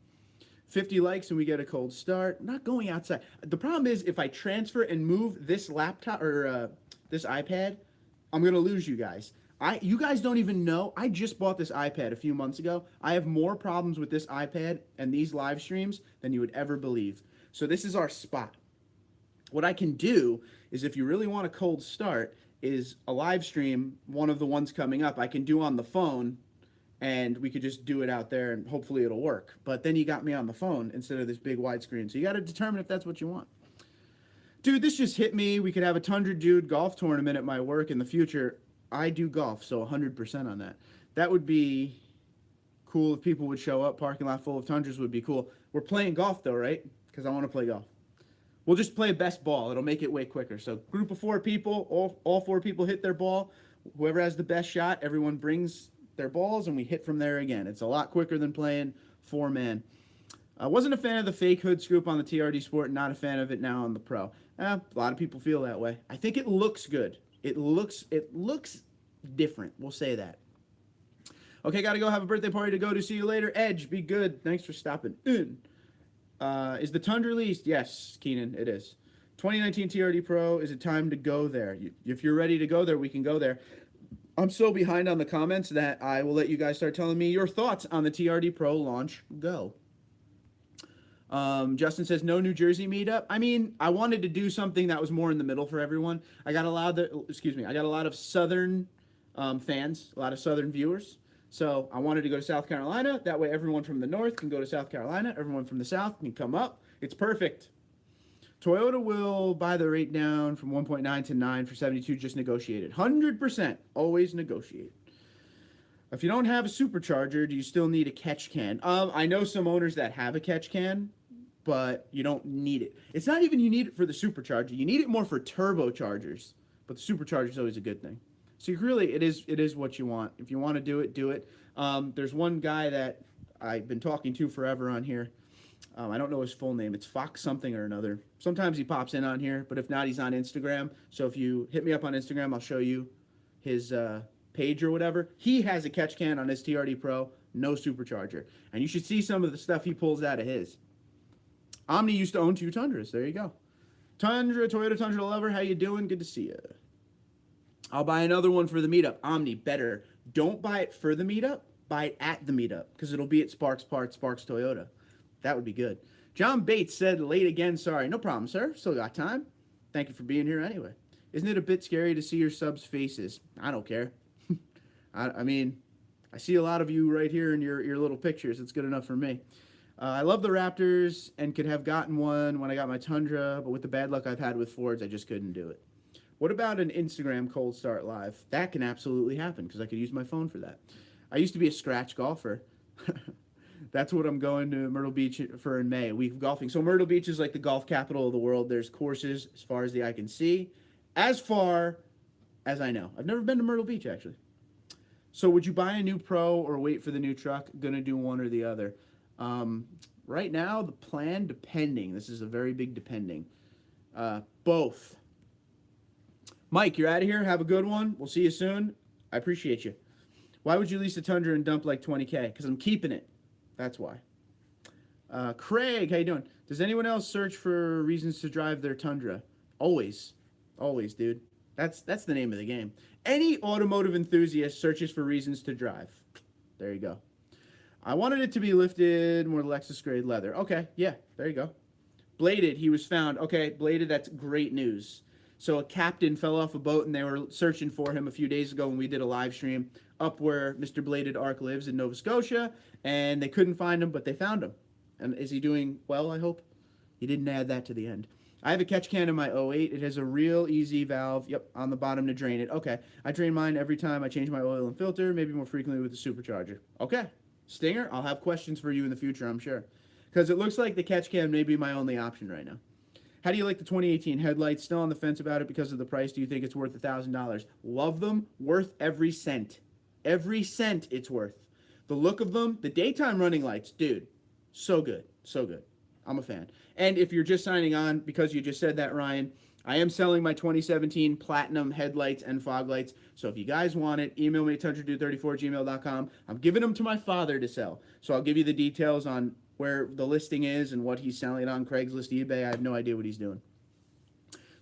50 likes and we get a cold start. Not going outside. The problem is if I transfer and move this laptop or this iPad, I'm going to lose you guys. You guys don't even know. I just bought this iPad a few months ago. I have more problems with this iPad and these live streams than you would ever believe. So this is our spot. What I can do is if you really want a cold start is a live stream, one of the ones coming up, I can do on the phone and we could just do it out there and hopefully it'll work. But then you got me on the phone instead of this big widescreen. So you got to determine if that's what you want. Dude, this just hit me. We could have a Tundra Dude golf tournament at my work in the future. I do golf, so 100% on that. That would be cool if people would show up. Parking lot full of Tundras would be cool. We're playing golf though, right? Because I want to play golf. We'll just play best ball. It'll make it way quicker. So group of 4 people, all 4 people hit their ball. Whoever has the best shot, everyone brings their balls, and we hit from there again. It's a lot quicker than playing 4-man. I wasn't a fan of the fake hood scoop on the TRD Sport, not a fan of it now on the Pro. A lot of people feel that way. I think it looks good. It looks different. We'll say that. Okay, got to go have a birthday party to go to. See you later. Edge, be good. Thanks for stopping in. Is the Tundra released? Yes, Keenan, it is. 2019 TRD Pro, is it time to go there? If you're ready to go there, we can go there. I'm so behind on the comments that I will let you guys start telling me your thoughts on the TRD Pro launch. Go. Justin says, no New Jersey meetup. I mean, I wanted to do something that was more in the middle for everyone. I got a lot of Southern fans, a lot of Southern viewers. So I wanted to go to South Carolina. That way everyone from the north can go to South Carolina. Everyone from the south can come up. It's perfect. Toyota will buy the rate down from 1.9 to 9 for 72, just negotiated. 100%, always negotiate. If you don't have a supercharger, do you still need a catch can? I know some owners that have a catch can, but you don't need it. It's not even you need it for the supercharger. You need it more for turbochargers, but the supercharger is always a good thing. So really, it is what you want. If you want to do it, do it. There's one guy that I've been talking to forever on here. I don't know his full name. It's Fox something or another. Sometimes he pops in on here, but if not, he's on Instagram. So if you hit me up on Instagram, I'll show you his page or whatever. He has a catch can on his TRD Pro, no supercharger. And you should see some of the stuff he pulls out of his. Omni used to own 2 Tundras. There you go. Toyota Tundra lover, how you doing? Good to see you. I'll buy another one for the meetup. Omni, better. Don't buy it for the meetup. Buy it at the meetup because it'll be at Sparks Parts, Sparks Toyota. That would be good. John Bates said, late again, sorry. No problem, sir. Still got time. Thank you for being here anyway. Isn't it a bit scary to see your subs' faces? I don't care. I mean, I see a lot of you right here in your little pictures. It's good enough for me. I love the Raptors and could have gotten one when I got my Tundra, but with the bad luck I've had with Fords, I just couldn't do it. What about an Instagram cold start live? That can absolutely happen because I could use my phone for that. I used to be a scratch golfer. That's what I'm going to Myrtle Beach for in May, a week of golfing. So Myrtle Beach is like the golf capital of the world. There's courses as far as the eye can see, as far as I know. I've never been to Myrtle Beach, actually. So would you buy a new Pro or wait for the new truck? Gonna do one or the other. Right now, the plan, depending. This is a very big depending. Both. Mike, you're out of here. Have a good one. We'll see you soon. I appreciate you. Why would you lease a Tundra and dump like 20K? Because I'm keeping it. That's why. Craig, how you doing? Does anyone else search for reasons to drive their Tundra? Always. Always, dude. That's the name of the game. Any automotive enthusiast searches for reasons to drive. There you go. I wanted it to be lifted, more Lexus grade leather. Okay, yeah, there you go. Bladed, he was found. Okay, bladed, that's great news. So a captain fell off a boat, and they were searching for him a few days ago when we did a live stream up where Mr. Bladed Ark lives in Nova Scotia, and they couldn't find him, but they found him. And is he doing well, I hope? He didn't add that to the end. I have a catch can in my '08. It has a real easy valve, on the bottom to drain it. Okay, I drain mine every time I change my oil and filter, maybe more frequently with the supercharger. Okay, Stinger, I'll have questions for you in the future, I'm sure. Because it looks like the catch can may be my only option right now. How do you like the 2018 headlights? Still on the fence about it because of the price. Do you think it's worth $1,000? Love them. Worth every cent. Every cent it's worth. The look of them, the daytime running lights, dude, so good. So good. I'm a fan. And if you're just signing on because you just said that, Ryan, I am selling my 2017 Platinum headlights and fog lights. So if you guys want it, email me at TundraDude34@gmail.com. I'm giving them to my father to sell. So I'll give you the details on where the listing is and what he's selling it on Craigslist, eBay. I have no idea what he's doing.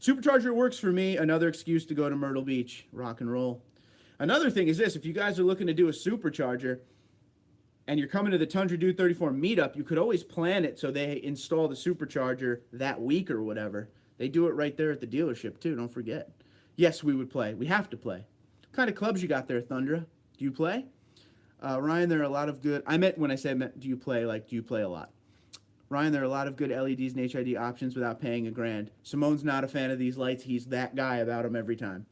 Supercharger works for me. Another excuse to go to Myrtle Beach. Rock and roll. Another thing is this. If you guys are looking to do a supercharger and you're coming to the TundraDude34 meetup, you could always plan it so they install the supercharger that week or whatever. They do it right there at the dealership, too. Don't forget. Yes, we would play. We have to play. What kind of clubs you got there, Thundra? Do you play? Ryan, there are a lot of good... when I said, do you play, like, do you play a lot? Ryan, there are a lot of good LEDs and HID options without paying $1,000. Simone's not a fan of these lights. He's that guy about them every time.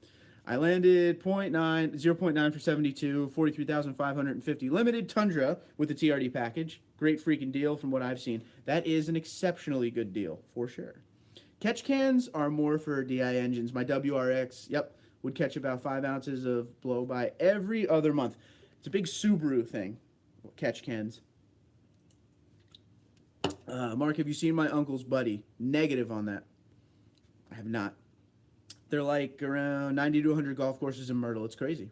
I landed 0.9 for 72, 43,550 limited Tundra with the TRD package. Great freaking deal from what I've seen. That is an exceptionally good deal, for sure. Catch cans are more for DI engines. My WRX, yep, would catch about 5 ounces of blow by every other month. It's a big Subaru thing, catch cans. Mark, have you seen my uncle's buddy? Negative on that. I have not. They're like around 90 to 100 golf courses in Myrtle. It's crazy.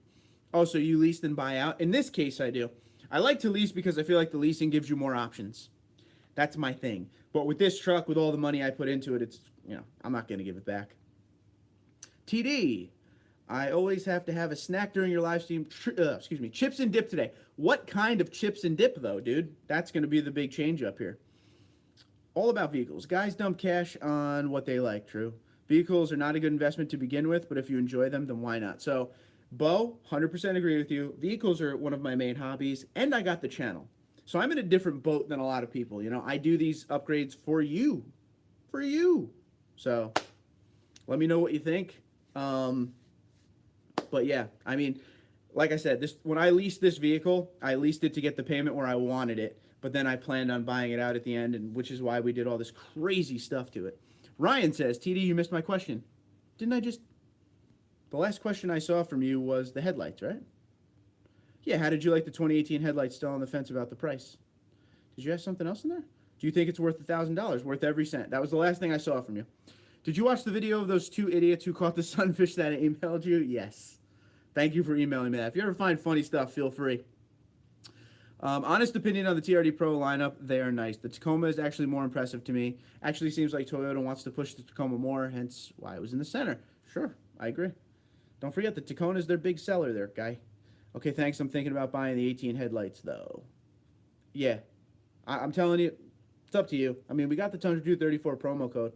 Oh, so you lease and buy out? In this case, I do. I like to lease because I feel like the leasing gives you more options. That's my thing. But with this truck, with all the money I put into it, it's, I'm not going to give it back. TD, I always have to have a snack during your live stream. Chips and dip today. What kind of chips and dip, though, dude? That's going to be the big change up here. All about vehicles. Guys dump cash on what they like, true. Vehicles are not a good investment to begin with, but if you enjoy them, then why not? So, Bo, 100% agree with you. Vehicles are one of my main hobbies, and I got the channel. So I'm in a different boat than a lot of people. I do these upgrades for you. For you. So, let me know what you think. But yeah, I mean, like I said, when I leased this vehicle, I leased it to get the payment where I wanted it, but then I planned on buying it out at the end, and which is why we did all this crazy stuff to it. Ryan says, TD, you missed my question. Didn't I just... The last question I saw from you was the headlights, right? Yeah, how did you like the 2018 headlights? Still on the fence about the price. Did you have something else in there? Do you think it's worth $1,000? Worth every cent. That was the last thing I saw from you. Did you watch the video of those 2 idiots who caught the sunfish that I emailed you? Yes. Thank you for emailing me that. If you ever find funny stuff, feel free. Honest opinion on the TRD Pro lineup, they are nice. The Tacoma is actually more impressive to me. Actually seems like Toyota wants to push the Tacoma more, hence why it was in the center. Sure, I agree. Don't forget, the Tacoma is their big seller there, guy. Okay, thanks. I'm thinking about buying the 18 headlights, though. Yeah, I'm telling you, it's up to you. I mean, we got the TundraDude34 promo code.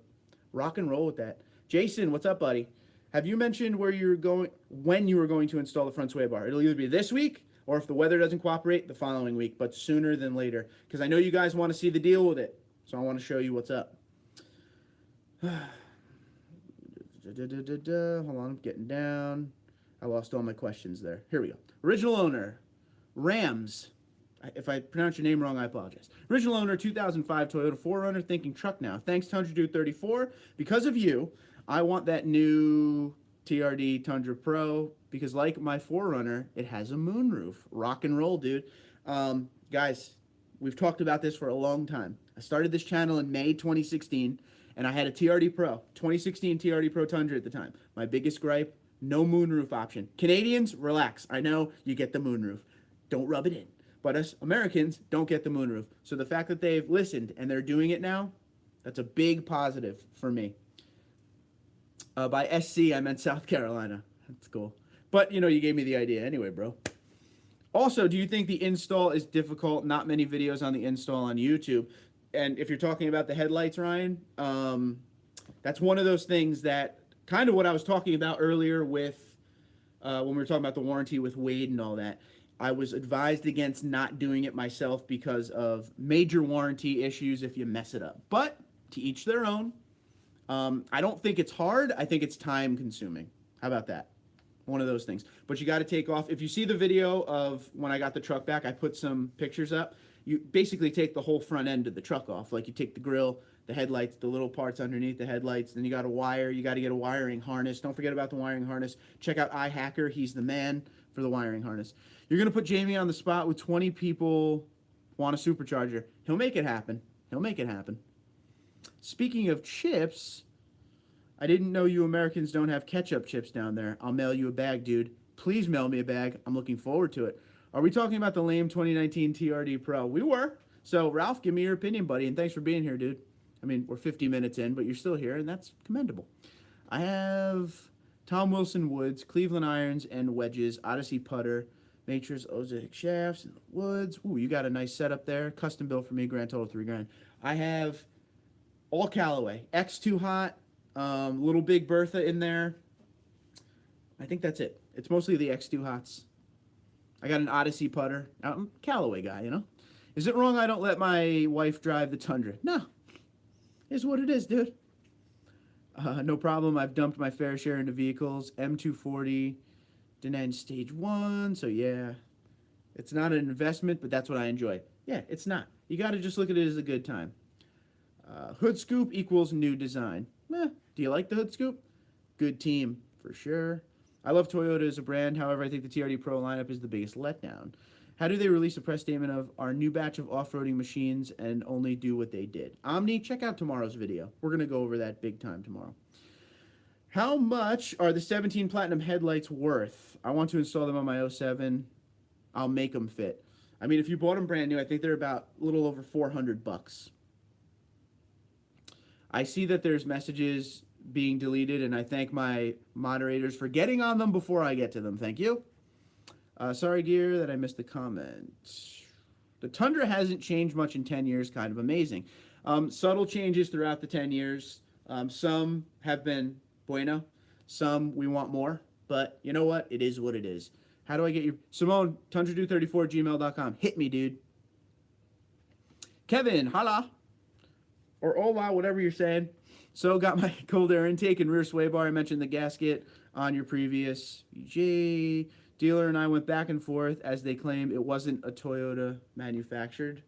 Rock and roll with that. Jason, what's up, buddy? Have you mentioned when you were going to install the front sway bar? It'll either be this week, or if the weather doesn't cooperate, the following week, but sooner than later. Because I know you guys want to see the deal with it. So I want to show you what's up. Hold on, I'm getting down. I lost all my questions there. Here we go. Original owner, Rams. If I pronounce your name wrong, I apologize. Original owner, 2005 Toyota 4Runner, thinking truck now. Thanks, TundraDude34. Because of you, I want that new TRD Tundra Pro, because like my 4Runner, it has a moonroof. Rock and roll, dude. Guys, we've talked about this for a long time. I started this channel in May 2016, and I had a TRD Pro, 2016 TRD Pro Tundra at the time. My biggest gripe, no moonroof option. Canadians, relax. I know you get the moonroof. Don't rub it in. But us Americans don't get the moonroof. So the fact that they've listened and they're doing it now, that's a big positive for me. By SC, I meant South Carolina. That's cool. But, you gave me the idea anyway, bro. Also, do you think the install is difficult? Not many videos on the install on YouTube. And if you're talking about the headlights, Ryan, that's one of those things that kind of what I was talking about earlier with when we were talking about the warranty with Wade and all that. I was advised against not doing it myself because of major warranty issues if you mess it up. But to each their own. I don't think it's hard. I think it's time consuming. How about that? One of those things. But you got to take off. If you see the video of when I got the truck back, I put some pictures up. You basically take the whole front end of the truck off. Like you take the grill, the headlights, the little parts underneath the headlights. Then you got to wire. You got to get a wiring harness. Don't forget about the wiring harness. Check out iHacker. He's the man for the wiring harness. You're going to put Jamie on the spot with 20 people want a supercharger. He'll make it happen. He'll make it happen. Speaking of chips, I didn't know you Americans don't have ketchup chips down there. I'll mail you a bag, dude. Please mail me a bag. I'm looking forward to it. Are we talking about the lame 2019 TRD Pro? We were. So, Ralph, give me your opinion, buddy, and thanks for being here, dude. I mean, we're 50 minutes in, but you're still here, and that's commendable. I have Tom Wilson Woods, Cleveland Irons and Wedges, Odyssey Putter, Matrix Ozark Shafts, and Woods. Ooh, you got a nice setup there. Custom built for me, grand total $3,000. I have all Callaway. X2 Hot, little Big Bertha in there. I think that's it. It's mostly the X2 Hots. I got an Odyssey Putter. I'm a Callaway guy, Is it wrong I don't let my wife drive the Tundra? No. It's what it is, dude. No problem. I've dumped my fair share into vehicles. M240 didn't end stage 1, so yeah. It's not an investment, but that's what I enjoy. Yeah, it's not. You got to just look at it as a good time. Hood scoop equals new design. Do you like the hood scoop? Good team, for sure. I love Toyota as a brand. However, I think the TRD Pro lineup is the biggest letdown. How do they release a press statement of our new batch of off-roading machines and only do what they did? Omni, check out tomorrow's video. We're going to go over that big time tomorrow. How much are the 17 Platinum headlights worth? I want to install them on my 07. I'll make them fit. I mean, if you bought them brand new, I think they're about a little over 400 bucks. I see that there's messages being deleted, and I thank my moderators for getting on them before I get to them. Thank you. Sorry, Gear, that I missed the comment. The Tundra hasn't changed much in 10 years. Kind of amazing. Subtle changes throughout the 10 years. Some have been bueno. Some we want more. But you know what? It is what it is. How do I get your... Simone, TundraDude34 Hit me, dude. Kevin, holla. Or hola, whatever you're saying. So, got my cold air intake and rear sway bar. I mentioned the gasket on your previous VJ. Dealer and I went back and forth as they claimed it wasn't a Toyota manufactured.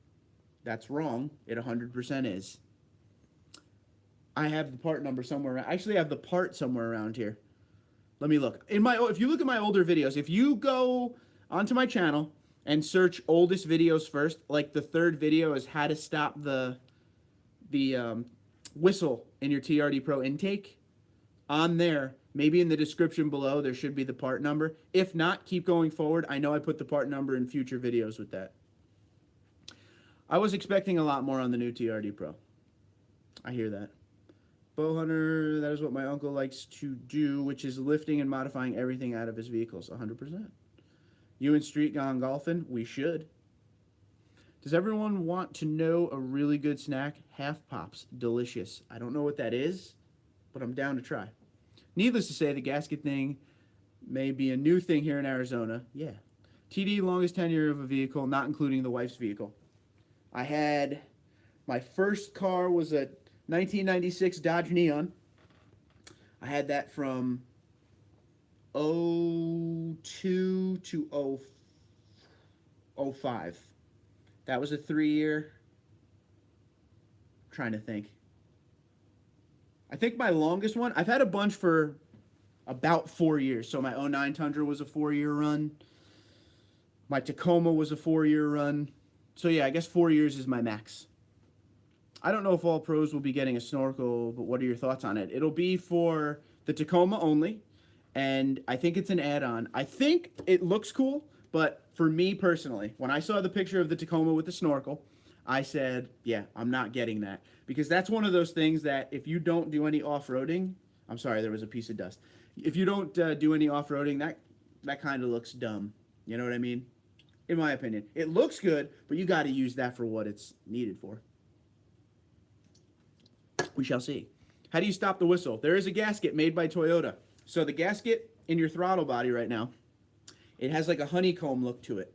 That's wrong. It 100% is. I have the part number somewhere. I actually have the part somewhere around here. Let me look. If you look at my older videos, if you go onto my channel and search oldest videos first, like the third video is how to stop the whistle in your TRD Pro intake. On there, maybe in the description below, there should be the part number. If not, keep going forward. I know I put the part number in future videos with that. I was expecting a lot more on the new TRD Pro. I hear that. Bowhunter, that is what my uncle likes to do, which is lifting and modifying everything out of his vehicles, 100%. You and Street gone golfing? We should. Does everyone want to know a really good snack? Half Pops, delicious. I don't know what that is, but I'm down to try. Needless to say, the gasket thing may be a new thing here in Arizona. Yeah. TD, longest tenure of a vehicle, not including the wife's vehicle. I had, my first car was a 1996 Dodge Neon. I had that from 02 to 05. That was a 3-year. I'm trying to think. I think my longest one, I've had a bunch for about 4 years. So my 09 Tundra was a 4-year run. My Tacoma was a 4-year run. So yeah, I guess 4 years is my max. I don't know if all pros will be getting a snorkel, but what are your thoughts on it? It'll be for the Tacoma only, and I think it's an add-on. I think it looks cool, but for me personally, when I saw the picture of the Tacoma with the snorkel, I said, yeah, I'm not getting that. Because that's one of those things that if you don't do any off-roading, I'm sorry, there was a piece of dust. If you don't do any off-roading, that kind of looks dumb. You know what I mean? In my opinion. It looks good, but you got to use that for what it's needed for. We shall see. How do you stop the whistle? There is a gasket made by Toyota. So the gasket in your throttle body right now, it has like a honeycomb look to it.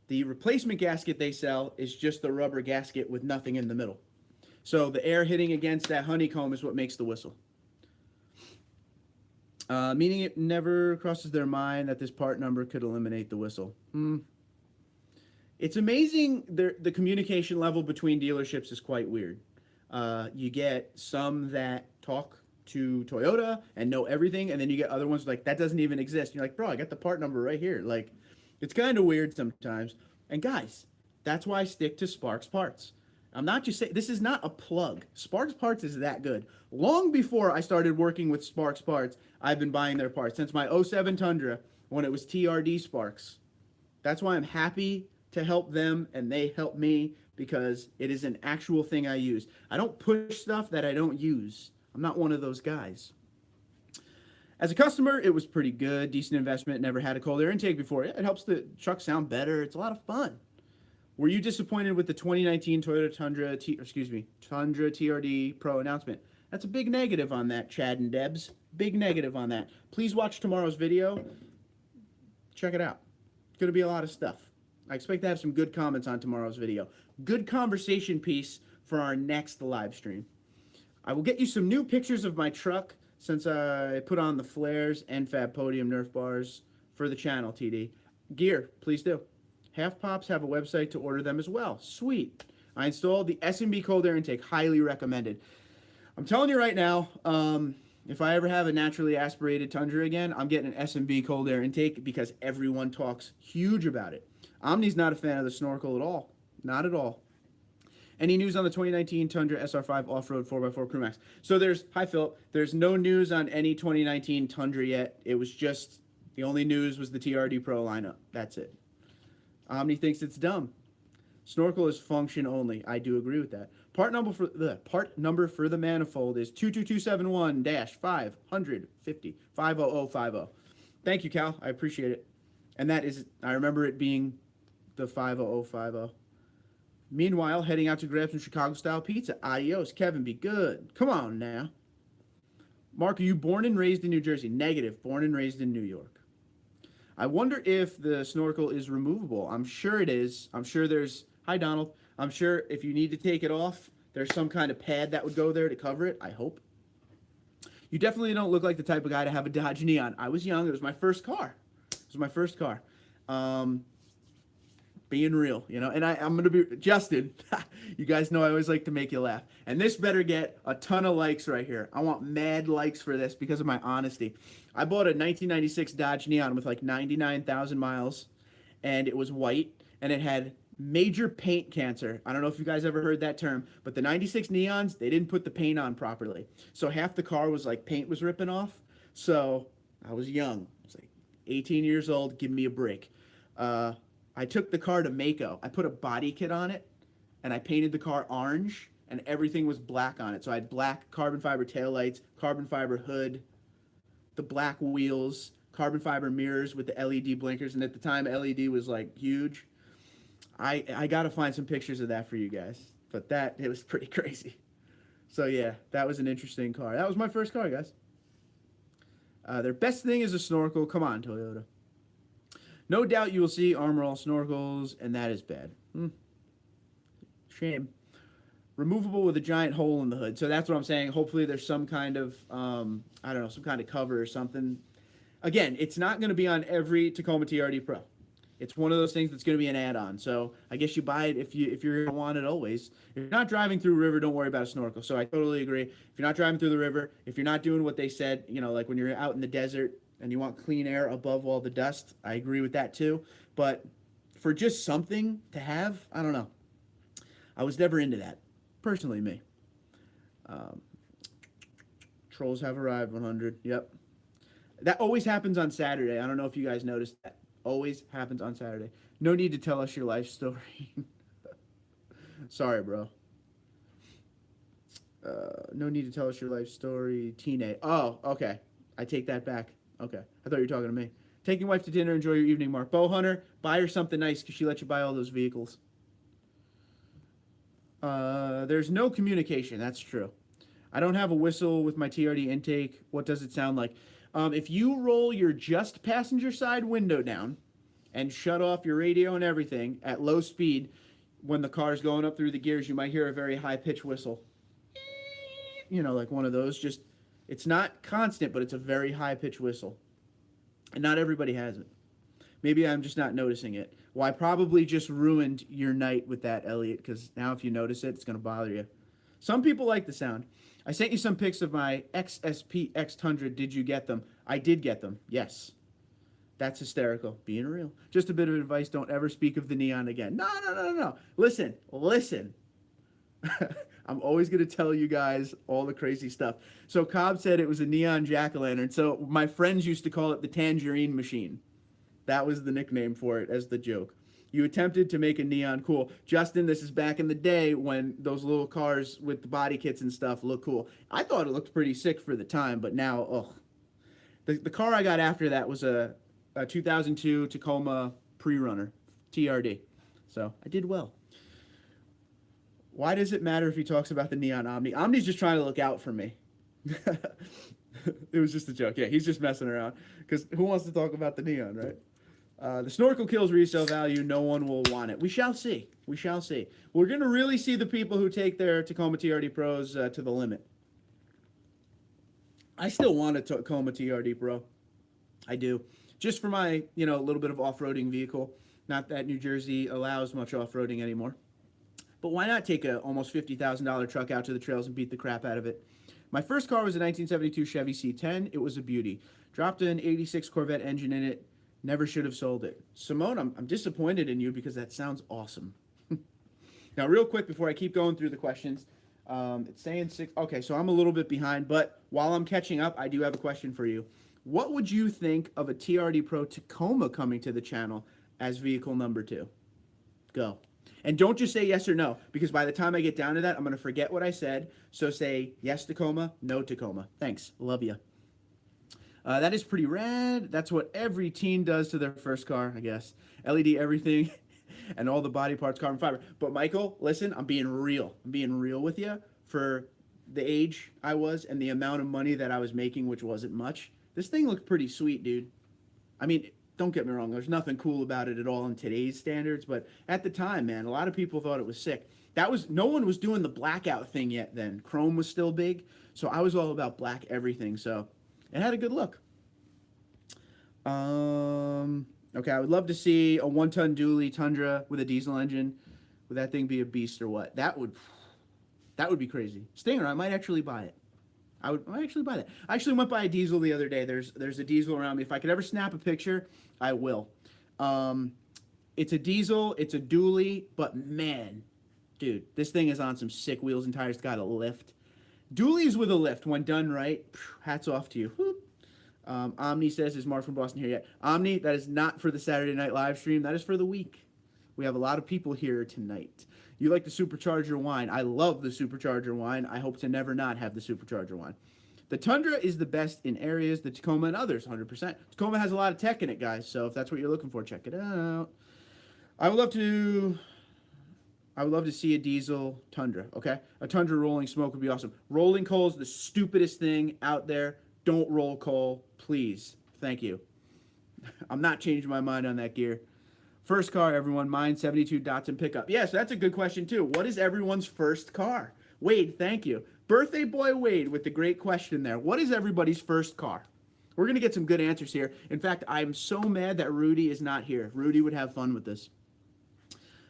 The replacement gasket they sell is just the rubber gasket with nothing in the middle. So the air hitting against that honeycomb is what makes the whistle. Meaning it never crosses their mind that this part number could eliminate the whistle. It's amazing. The communication level between dealerships is quite weird. You get some that talk to Toyota and know everything, and then you get other ones like, that doesn't even exist. And you're like, bro, I got the part number right here. Like, it's kind of weird sometimes. And guys, that's why I stick to Sparks Parts. I'm not just saying, this is not a plug. Sparks Parts is that good. Long before I started working with Sparks Parts, I've been buying their parts. Since my 07 Tundra, when it was TRD Sparks. That's why I'm happy to help them, and they help me, because it is an actual thing I use. I don't push stuff that I don't use. I'm not one of those guys. As a customer, it was pretty good. Decent investment. Never had a cold air intake before. It helps the truck sound better. It's a lot of fun. Were you disappointed with the 2019 Toyota Tundra TRD Pro announcement? That's a big negative on that, Chad and Debs. Big negative on that. Please watch tomorrow's video. Check it out. It's going to be a lot of stuff. I expect to have some good comments on tomorrow's video. Good conversation piece for our next live stream. I will get you some new pictures of my truck since I put on the flares and Fab Podium Nerf bars for the channel, TD. Gear, please do. Half Pops have a website to order them as well. Sweet. I installed the S&B cold air intake. Highly recommended. I'm telling you right now, if I ever have a naturally aspirated Tundra again, I'm getting an S&B cold air intake because everyone talks huge about it. Omni's not a fan of the snorkel at all. Not at all. Any news on the 2019 Tundra SR5 off-road 4x4 Crew Max? So hi Phil, there's no news on any 2019 Tundra yet. It was just, the only news was the TRD Pro lineup. That's it. Omni thinks it's dumb. Snorkel is function only. I do agree with that. Part number for the manifold is 22271-550 50050. Thank you, Cal. I appreciate it. And that is, I remember it being the 50050. Meanwhile, heading out to grab some Chicago-style pizza. Adios, Kevin. Be good. Come on now. Mark, are you born and raised in New Jersey? Negative. Born and raised in New York. I wonder if the snorkel is removable. I'm sure it is. I'm sure there's... Hi, Donald. I'm sure if you need to take it off, there's some kind of pad that would go there to cover it. I hope. You definitely don't look like the type of guy to have a Dodge Neon. I was young. It was my first car. Being real, you know. And I'm going to be... Justin, you guys know I always like to make you laugh. And this better get a ton of likes right here. I want mad likes for this because of my honesty. I bought a 1996 Dodge Neon with like 99,000 miles. And it was white. And it had... major paint cancer. I don't know if you guys ever heard that term, but the 96 Neons, they didn't put the paint on properly. So half the car was like paint was ripping off. So I was young. I was like 18 years old. Give me a break. I took the car to Mako. I put a body kit on it and I painted the car orange and everything was black on it. So I had black carbon fiber taillights, carbon fiber hood, the black wheels, carbon fiber mirrors with the LED blinkers. And at the time, LED was like huge. I got to find some pictures of that for you guys, but it was pretty crazy. So yeah, that was an interesting car. That was my first car, guys. Their best thing is a snorkel. Come on, Toyota. No doubt you will see Armor All snorkels, and that is bad. Shame. Removable with a giant hole in the hood. So that's what I'm saying. Hopefully there's some kind of, I don't know, some kind of cover or something. Again, it's not going to be on every Tacoma TRD Pro. It's one of those things that's going to be an add-on. So I guess you buy it if you're going to want it always. If you're not driving through river, don't worry about a snorkel. So I totally agree. If you're not driving through the river, if you're not doing what they said, you know, like when you're out in the desert and you want clean air above all the dust, I agree with that too. But for just something to have, I don't know. I was never into that. Personally, me. Trolls have arrived, 100. Yep. That always happens on Saturday. I don't know if you guys noticed that. Always happens on Saturday. No need to tell us your life story. Sorry, bro. No need to tell us your life story. Teenage. Oh, okay. I take that back. Okay. I thought you were talking to me. Taking wife to dinner. Enjoy your evening, Mark. Bow Hunter, buy her something nice because she let you buy all those vehicles. There's no communication. That's true. I don't have a whistle with my TRD intake. What does it sound like? If you roll your just passenger side window down and shut off your radio and everything at low speed, when the car's going up through the gears, you might hear a very high-pitched whistle. You know, like one of those. Just, it's not constant, but it's a very high-pitched whistle. And not everybody has it. Maybe I'm just not noticing it. Well, I probably just ruined your night with that, Elliot, because now if you notice it, it's going to bother you. Some people like the sound. I sent you some pics of my XSPX Tundra. Did you get them? I did get them. Yes. That's hysterical. Being real. Just a bit of advice. Don't ever speak of the Neon again. No. Listen. I'm always going to tell you guys all the crazy stuff. So Cobb said it was a Neon jack-o'-lantern. So my friends used to call it the Tangerine Machine. That was the nickname for it as the joke. You attempted to make a Neon cool. Justin, this is back in the day when those little cars with the body kits and stuff look cool. I thought it looked pretty sick for the time, but now, ugh. The car I got after that was a 2002 Tacoma Pre-Runner, TRD. So I did well. Why does it matter if he talks about the Neon Omni? Omni's just trying to look out for me. It was just a joke. Yeah, he's just messing around. Because who wants to talk about the Neon, right? The snorkel kills resale value. No one will want it. We shall see. We shall see. We're going to really see the people who take their Tacoma TRD Pros to the limit. I still want a Tacoma TRD Pro. I do. Just for my, a little bit of off-roading vehicle. Not that New Jersey allows much off-roading anymore. But why not take a almost $50,000 truck out to the trails and beat the crap out of it? My first car was a 1972 Chevy C10. It was a beauty. Dropped an 86 Corvette engine in it. Never should have sold it. Simone, I'm disappointed in you because that sounds awesome. Now, real quick before I keep going through the questions, it's saying 6. Okay, so I'm a little bit behind, but while I'm catching up, I do have a question for you. What would you think of a TRD Pro Tacoma coming to the channel as vehicle number 2? Go. And don't just say yes or no, because by the time I get down to that, I'm going to forget what I said. So say yes Tacoma, no Tacoma. Thanks. Love you. That is pretty rad. That's what every teen does to their first car, I guess. LED everything and all the body parts carbon fiber. But Michael, listen, I'm being real. I'm being real with you. For the age I was and the amount of money that I was making, which wasn't much, this thing looked pretty sweet, dude. I mean, don't get me wrong, there's nothing cool about it at all in today's standards, but at the time, man, a lot of people thought it was sick. No one was doing the blackout thing yet then. Chrome was still big, so I was all about black everything, so it had a good look. Okay, I would love to see a 1-ton dually Tundra with a diesel engine. Would that thing be a beast or what? That would be crazy. Stinger, I might actually buy it. I might actually buy that. I actually went by a diesel the other day. There's a diesel around me. If I could ever snap a picture, I will. It's a diesel. It's a dually. But man, dude, this thing is on some sick wheels and tires. It's got a lift. Dualies with a lift, when done right, hats off to you. Omni says, is Mark from Boston here yet? Omni, that is not for the Saturday night live stream. That is for the week. We have a lot of people here tonight. You like the Supercharger wine. I love the Supercharger wine. I hope to never not have the Supercharger wine. The Tundra is the best in areas, the Tacoma and others, 100%. Tacoma has a lot of tech in it, guys, so if that's what you're looking for, check it out. I would love to see a diesel Tundra, okay? A Tundra rolling smoke would be awesome. Rolling coal is the stupidest thing out there. Don't roll coal, please. Thank you. I'm not changing my mind on that gear. First car, everyone. Mine, 72 Datsun pickup. Yes, that's a good question, too. What is everyone's first car? Wade, thank you. Birthday boy Wade with the great question there. What is everybody's first car? We're going to get some good answers here. In fact, I'm so mad that Rudy is not here. Rudy would have fun with this.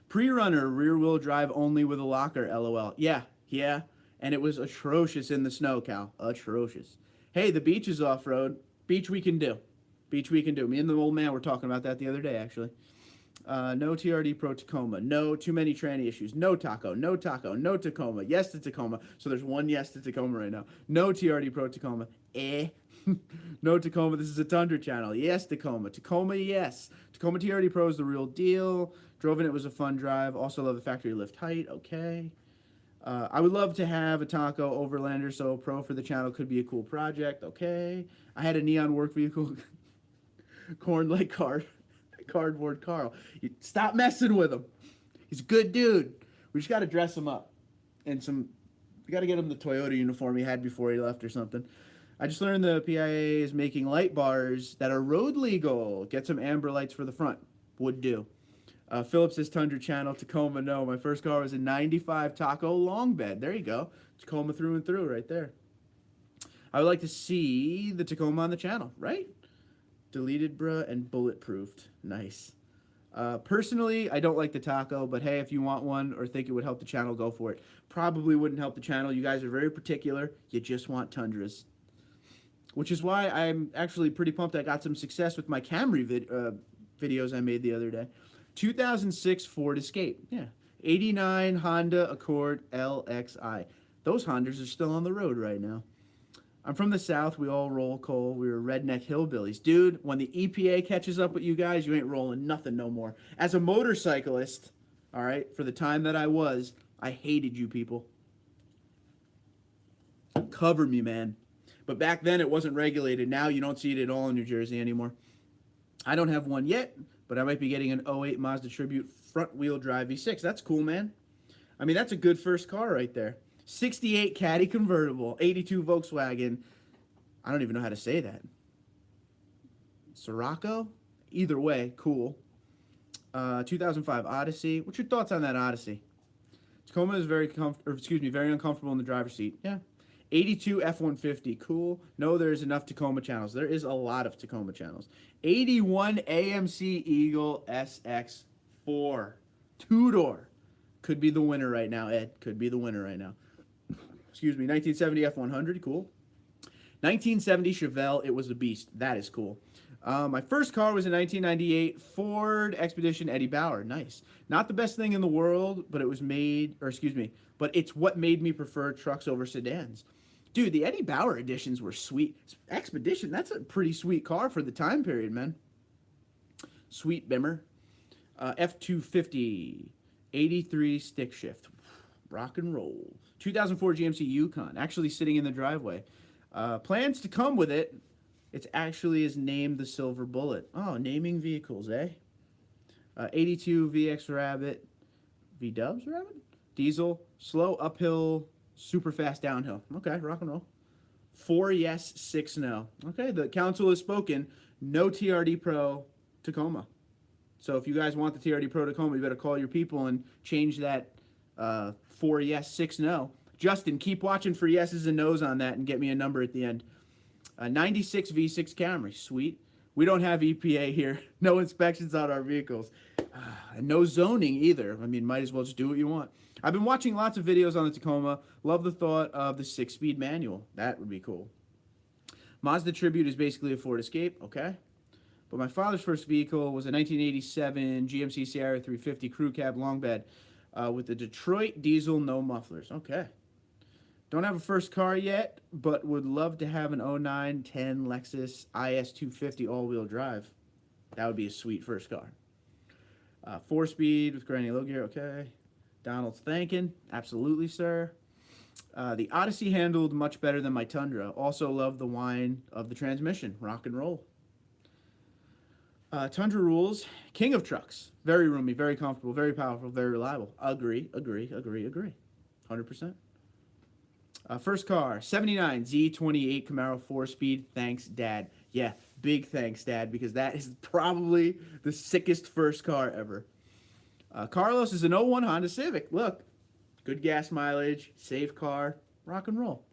Pre-runner, rear-wheel drive only with a locker, LOL. Yeah. And it was atrocious in the snow, Cal. Atrocious. Hey, the beach is off-road. Beach we can do. Me and the old man were talking about that the other day, actually. No TRD Pro Tacoma. No, too many tranny issues. No Taco. No Tacoma. Yes to Tacoma. So there's one yes to Tacoma right now. No TRD Pro Tacoma. No Tacoma. This is a Tundra channel. Yes, Tacoma. Tacoma, yes. Tacoma TRD Pro is the real deal. Drove in it, was a fun drive. Also love the factory lift height. Okay. I would love to have a Taco Overlander, so Pro for the channel could be a cool project. Okay. I had a neon work vehicle. Corn like cardboard Carl. Stop messing with him. He's a good dude. We just got to dress him up. And we got to get him the Toyota uniform he had before he left or something. I just learned the PIA is making light bars that are road legal. Get some amber lights for the front. Would do. Phillips says Tundra channel. Tacoma, no. My first car was a 95 Taco long bed. There you go. Tacoma through and through right there. I would like to see the Tacoma on the channel, right? Deleted, bruh, and bulletproofed. Nice. Personally, I don't like the Taco, but hey, if you want one or think it would help the channel, go for it. Probably wouldn't help the channel. You guys are very particular. You just want Tundras. Which is why I'm actually pretty pumped I got some success with my Camry videos I made the other day. 2006 Ford Escape. Yeah. 89 Honda Accord LXI. Those Hondas are still on the road right now. I'm from the South. We all roll coal. We were redneck hillbillies. Dude, when the EPA catches up with you guys, you ain't rolling nothing no more. As a motorcyclist, all right, for the time that I was, I hated you people. Cover me, man. But back then, it wasn't regulated. Now you don't see it at all in New Jersey anymore. I don't have one yet, but I might be getting an 08 Mazda Tribute front-wheel drive V6. That's cool, man. I mean, that's a good first car right there. 68 Caddy convertible, 82 Volkswagen. I don't even know how to say that. Sirocco? Either way, cool. 2005 Odyssey. What's your thoughts on that Odyssey? Tacoma is very uncomfortable in the driver's seat. Yeah. 82 F-150. Cool. No, there's enough Tacoma channels. There is a lot of Tacoma channels. 81 AMC Eagle SX4. Two-door. Could be the winner right now, Ed. Could be the winner right now. Excuse me. 1970 F-100. Cool. 1970 Chevelle. It was a beast. That is cool. My first car was a 1998 Ford Expedition Eddie Bauer. Nice. Not the best thing in the world, but it was made, or excuse me, but it's what made me prefer trucks over sedans. Dude, the Eddie Bauer editions were sweet. Expedition, that's a pretty sweet car for the time period, man. Sweet Bimmer. F-250, 83 stick shift. Rock and roll. 2004 GMC Yukon, actually sitting in the driveway. Plans to come with it. It actually is named the Silver Bullet. Oh, naming vehicles, eh? 82 VX Rabbit. V-Dubs Rabbit? Diesel. Slow uphill, super fast downhill. Okay, rock and roll. 4 yes, 6 no. Okay, the council has spoken. No TRD Pro Tacoma. So if you guys want the TRD Pro Tacoma, you better call your people and change that 4 yes, 6 no. Justin, keep watching for yeses and nos on that and get me a number at the end. 96 V6 Camry, sweet. We don't have EPA here. No inspections on our vehicles. And no zoning either. I mean, might as well just do what you want. I've been watching lots of videos on the Tacoma. Love the thought of the 6-speed manual. That would be cool. Mazda Tribute is basically a Ford Escape. Okay. But my father's first vehicle was a 1987 GMC Sierra 350 crew cab long bed with the Detroit diesel, no mufflers. Okay. Don't have a first car yet, but would love to have an 09-10 Lexus IS 250 all-wheel drive. That would be a sweet first car. 4-speed with granny low gear, okay. Donald's thanking. Absolutely, sir. The Odyssey handled much better than my Tundra. Also love the whine of the transmission. Rock and roll. Tundra rules. King of trucks. Very roomy, very comfortable, very powerful, very reliable. Agree. 100%. First car, 79 Z28 Camaro 4-speed. Thanks, Dad. Yeah, big thanks, Dad, because that is probably the sickest first car ever. Carlos is an 01 Honda Civic. Look, good gas mileage, safe car, rock and roll.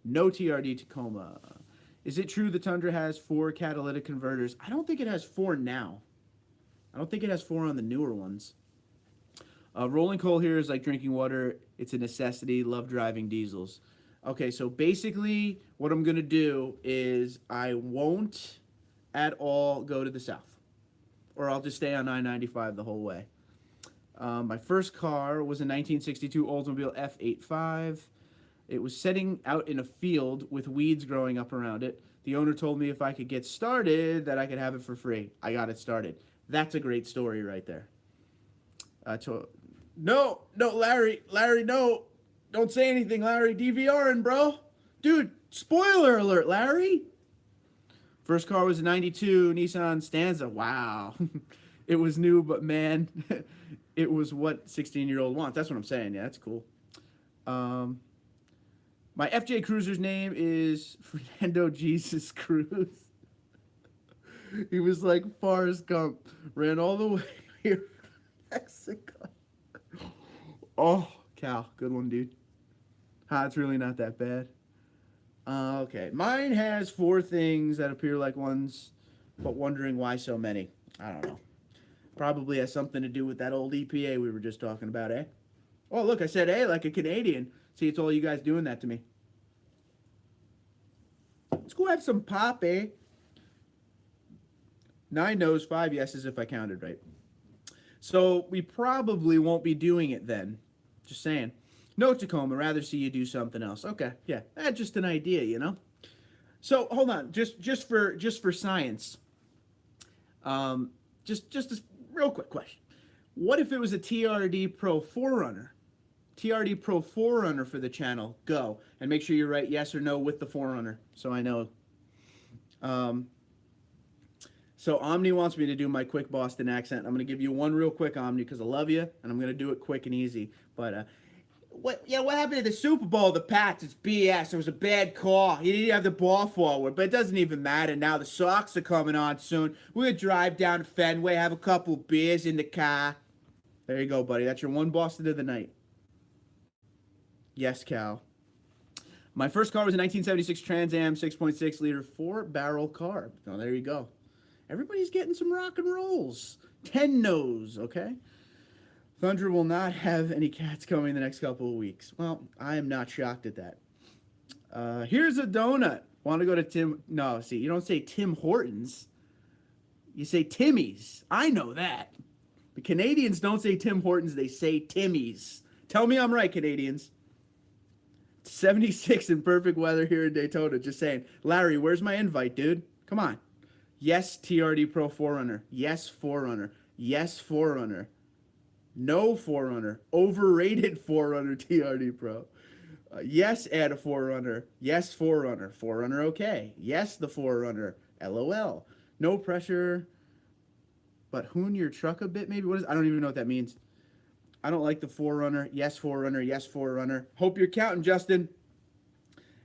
No TRD Tacoma. Is it true the Tundra has 4 catalytic converters? I don't think it has 4 now. I don't think it has 4 on the newer ones. Rolling coal here is like drinking water. It's a necessity. Love driving diesels. Okay, so basically what I'm going to do is I won't at all go to the south. Or I'll just stay on I-95 the whole way. My first car was a 1962 Oldsmobile F85. It was setting out in a field with weeds growing up around it. The owner told me if I could get started that I could have it for free. I got it started. That's a great story right there. No, Larry, no. Don't say anything, Larry. DVRing, bro. Dude, spoiler alert, Larry. First car was a 92 Nissan Stanza. Wow. It was new, but man, it was what 16-year-old wants. That's what I'm saying. Yeah, that's cool. My FJ Cruiser's name is Fernando Jesus Cruz. He was like Forrest Gump. Ran all the way here to Mexico. Oh, Cal. Good one, dude. It's really not that bad. Okay. Mine has 4 things that appear like ones, but wondering why so many. I don't know. Probably has something to do with that old EPA we were just talking about, eh? Oh, look, I said eh like a Canadian. See, it's all you guys doing that to me. Let's go have some pop, eh? 9 no's, 5 yeses if I counted right. So we probably won't be doing it then. Just saying. No, Tacoma, rather see you do something else. Okay, yeah, that's just an idea, you know. So hold on, just for science. Just a real quick question. What if it was a TRD Pro 4Runner? TRD Pro 4Runner for the channel. Go and make sure you write yes or no with the 4Runner, so I know. So Omni wants me to do my quick Boston accent. I'm going to give you one real quick, Omni, because I love you, and I'm going to do it quick and easy. But what happened to the Super Bowl, the Pats? It's BS. It was a bad call. You didn't have the ball forward, but it doesn't even matter now. The Sox are coming on soon. We're going to drive down to Fenway, have a couple beers in the car. There you go, buddy. That's your one Boston of the night. Yes, Cal. My first car was a 1976 Trans Am 6.6 liter 4-barrel carb. Oh, there you go. Everybody's getting some rock and rolls. 10 no's, okay? Thunder will not have any cats coming the next couple of weeks. Well, I am not shocked at that. Here's a donut. Want to go to Tim? No, see, you don't say Tim Hortons. You say Timmy's. I know that. The Canadians don't say Tim Hortons. They say Timmy's. Tell me I'm right, Canadians. 76 in perfect weather here in Daytona. Just saying. Larry, where's my invite, dude? Come on. Yes, TRD Pro 4Runner. Yes, 4Runner. Yes, 4Runner. No 4Runner. Overrated 4Runner TRD Pro. Yes, add a 4Runner. Yes, 4Runner. 4Runner okay. Yes, the 4Runner. LOL. No pressure. But hoon your truck a bit, maybe? What is? I don't even know what that means. I don't like the 4Runner. Yes, 4Runner. Yes, 4Runner. Hope you're counting, Justin.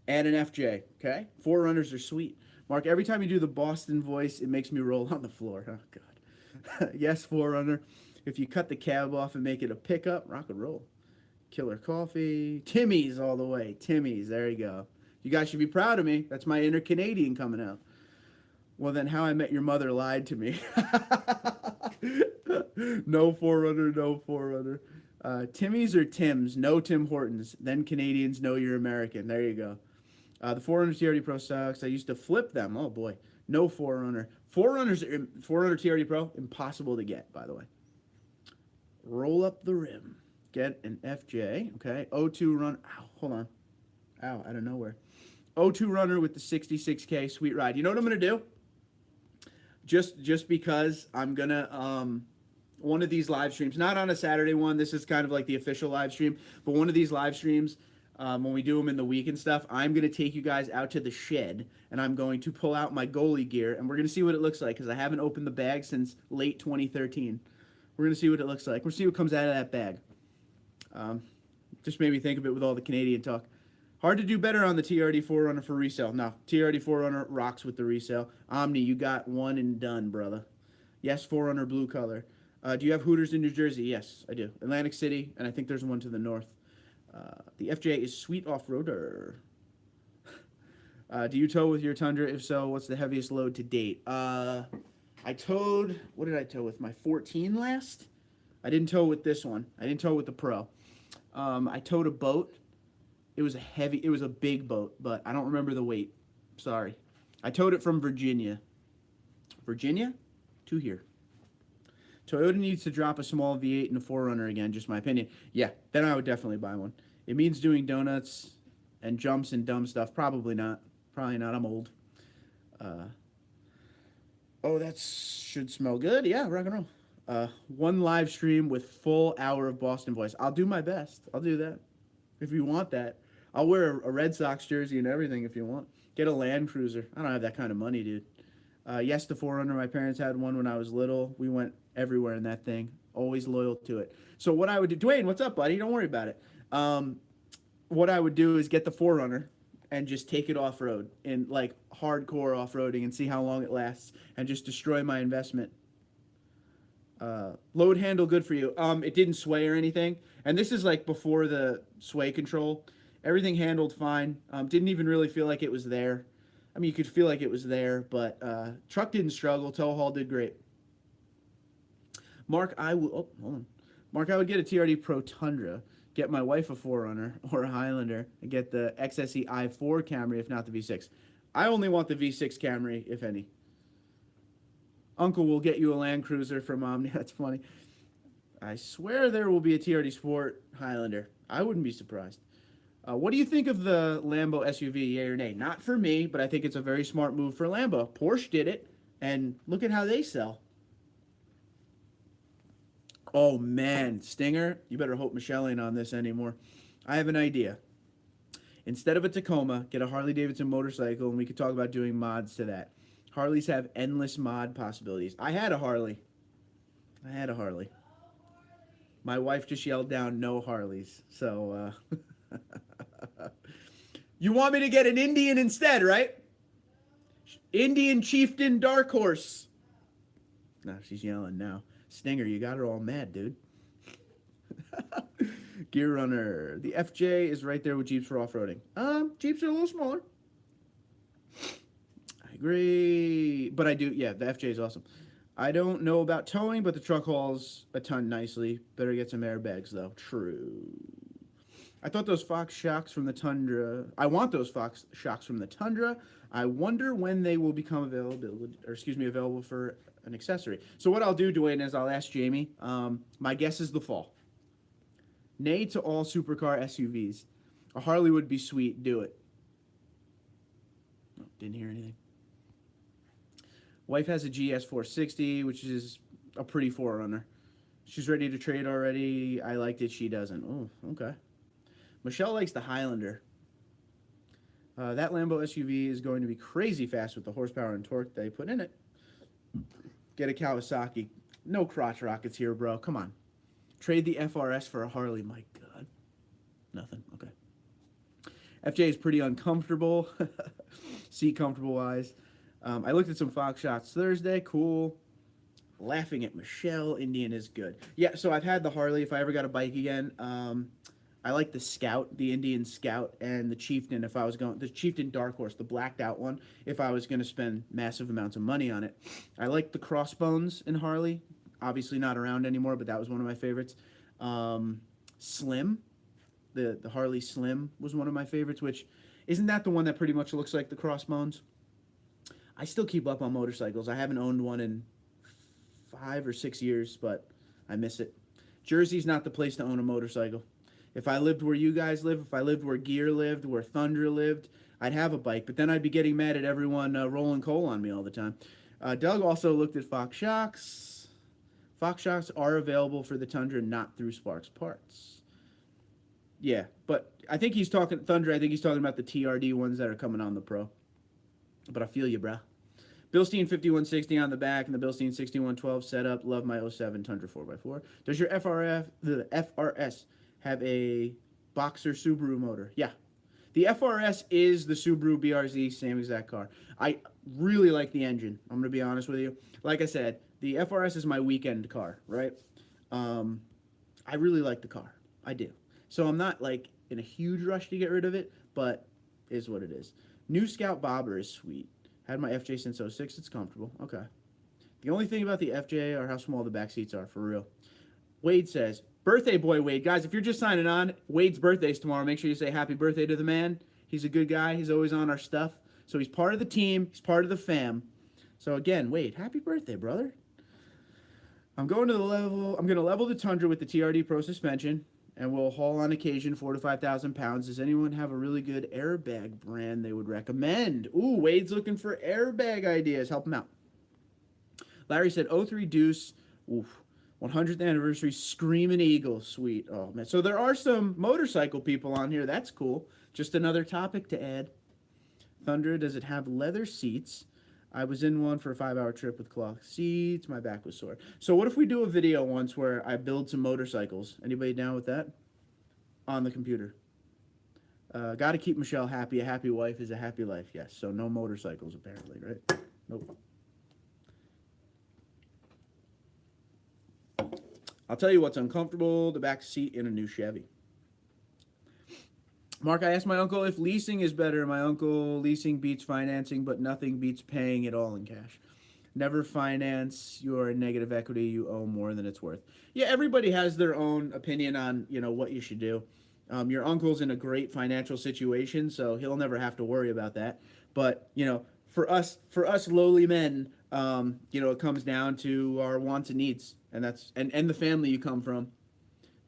Add an FJ, okay? 4Runners are sweet. Mark, every time you do the Boston voice, it makes me roll on the floor. Oh, God. Yes, 4Runner. If you cut the cab off and make it a pickup, rock and roll. Killer Coffee. Timmy's all the way. Timmy's. There you go. You guys should be proud of me. That's my inner Canadian coming out. Well, then How I Met Your Mother lied to me. No 4Runner, no 4Runner. Timmy's or Tim's? No Tim Hortons. Then Canadians know you're American. There you go. The 4Runner TRD Pro sucks. I used to flip them. Oh, boy. No 4Runner. 4Runner TRD Pro, impossible to get, by the way. Roll up the rim. Get an FJ. Okay. O2 runner. Ow, hold on. Ow, out of nowhere. O2 runner with the 66K sweet ride. You know what I'm going to do? Just because I'm going to, one of these live streams, not on a Saturday one, this is kind of like the official live stream, but one of these live streams, when we do them in the week and stuff, I'm going to take you guys out to the shed, and I'm going to pull out my goalie gear, and we're going to see what it looks like, because I haven't opened the bag since late 2013. We're going to see what it looks like. We'll see what comes out of that bag. Just made me think of it with all the Canadian talk. Hard to do better on the TRD 4Runner for resale. No, TRD 4Runner rocks with the resale. Omni, you got one and done, brother. Yes, 4Runner blue color. Do you have Hooters in New Jersey? Yes, I do. Atlantic City, and I think there's one to the north. The FJ is sweet off-roader. Do you tow with your Tundra? If so, what's the heaviest load to date? I towed, what did I tow with? My 14 last? I didn't tow with this one. I didn't tow with the Pro. I towed a boat. It was a big boat, but I don't remember the weight. Sorry. I towed it from Virginia. Virginia to here. Toyota needs to drop a small V8 and a 4Runner again, just my opinion. Yeah, then I would definitely buy one. It means doing donuts and jumps and dumb stuff. Probably not. Probably not. I'm old. Oh, that should smell good. Yeah, rock and roll. One live stream with full hour of Boston voice. I'll do my best. I'll do that. If you want that. I'll wear a Red Sox jersey and everything if you want. Get a Land Cruiser. I don't have that kind of money, dude. Yes, the 4Runner. My parents had one when I was little. We went everywhere in that thing. Always loyal to it. So what I would do... Dwayne, what's up, buddy? Don't worry about it. What I would do is get the 4Runner and just take it off-road in, like, hardcore off-roading and see how long it lasts and just destroy my investment. Load handle, good for you. It didn't sway or anything. And this is, like, before the sway control. Everything handled fine. Didn't even really feel like it was there. I mean, you could feel like it was there, but truck didn't struggle. Tow haul did great. Mark, I will... Oh, hold on. Mark, I would get a TRD Pro Tundra, get my wife a 4Runner or a Highlander, and get the XSE i4 Camry, if not the V6. I only want the V6 Camry, if any. Uncle will get you a Land Cruiser from Omni. That's funny. I swear there will be a TRD Sport Highlander. I wouldn't be surprised. What do you think of the Lambo SUV, yay or nay? Not for me, but I think it's a very smart move for Lambo. Porsche did it, and look at how they sell. Oh, man. Stinger, you better hope Michelle ain't on this anymore. I have an idea. Instead of a Tacoma, get a Harley-Davidson motorcycle, and we could talk about doing mods to that. Harleys have endless mod possibilities. I had a Harley. My wife just yelled down, no Harleys. So, you want me to get an Indian instead, right? Indian Chieftain Dark Horse. No, she's yelling now. Stinger, you got her all mad, dude. Gear Runner. The FJ is right there with Jeeps for off-roading. Jeeps are a little smaller. I agree. But I do, yeah, the FJ is awesome. I don't know about towing, but the truck hauls a ton nicely. Better get some airbags, though. True. I thought those Fox shocks from the Tundra... I want those Fox shocks from the Tundra. I wonder when they will become available for an accessory. So what I'll do, Dwayne, is I'll ask Jamie. My guess is the fall. Nay to all supercar SUVs. A Harley would be sweet. Do it. Oh, didn't hear anything. Wife has a GS 460, which is a pretty forerunner. She's ready to trade already. I liked it. She doesn't. Oh, okay. Michelle likes the Highlander. That Lambo SUV is going to be crazy fast with the horsepower and torque they put in it. Get a Kawasaki. No crotch rockets here, bro. Come on. Trade the FRS for a Harley. My God. Nothing. Okay. FJ is pretty uncomfortable. Seat comfortable wise. I looked at some Fox shots Thursday. Cool. Laughing at Michelle. Indian is good. Yeah, so I've had the Harley. If I ever got a bike again, I like the Scout, the Indian Scout, and the Chieftain if I was going... The Chieftain Dark Horse, the blacked out one, if I was going to spend massive amounts of money on it. I like the Crossbones in Harley. Obviously not around anymore, but that was one of my favorites. Slim. The Harley Slim was one of my favorites, which... Isn't that the one that pretty much looks like the Crossbones? I still keep up on motorcycles. I haven't owned one in 5 or 6 years, but I miss it. Jersey's not the place to own a motorcycle. If I lived where you guys live, if I lived where Gear lived, where Thunder lived, I'd have a bike. But then I'd be getting mad at everyone rolling coal on me all the time. Doug also looked at Fox shocks. Fox shocks are available for the Tundra, not through Sparks Parts. Yeah, but I think he's talking Thunder. I think he's talking about the TRD ones that are coming on the Pro. But I feel you, bruh. Bilstein 5160 on the back and the Bilstein 6112 setup. Love my 07 Tundra 4x4. Does your the FRS have a Boxer Subaru motor? Yeah. The FRS is the Subaru BRZ, same exact car. I really like the engine. I'm going to be honest with you. Like I said, the FRS is my weekend car, right? I really like the car. I do. So I'm not like in a huge rush to get rid of it, but it is what it is. New Scout Bobber is sweet. Had my FJ since 06. It's comfortable. Okay. The only thing about the FJ are how small the back seats are, for real. Wade says, birthday boy Wade. Guys, if you're just signing on, Wade's birthday's tomorrow. Make sure you say happy birthday to the man. He's a good guy. He's always on our stuff. So he's part of the team. He's part of the fam. So again, Wade, happy birthday, brother. I'm going to level the Tundra with the TRD Pro suspension, and we'll haul on occasion 4,000 to 5,000 pounds. Does anyone have a really good airbag brand they would recommend? Ooh, Wade's looking for airbag ideas. Help him out. Larry said 03 Deuce. Oof. 100th anniversary Screaming Eagle. Sweet. Oh, man. So there are some motorcycle people on here. That's cool. Just another topic to add. Thunder, does it have leather seats? I was in one for a 5-hour trip with cloth seats. My back was sore. So what if we do a video once where I build some motorcycles? Anybody down with that? On the computer. Got to keep Michelle happy. A happy wife is a happy life. Yes. So no motorcycles apparently, right? Nope. I'll tell you what's uncomfortable. The back seat in a new Chevy. Mark, I asked my uncle if leasing is better. My uncle, leasing beats financing, but nothing beats paying it all in cash. Never finance your negative equity. You owe more than it's worth. Yeah, everybody has their own opinion on, what you should do. Your uncle's in a great financial situation, so he'll never have to worry about that. But, for us lowly men, it comes down to our wants and needs, and that's and the family you come from.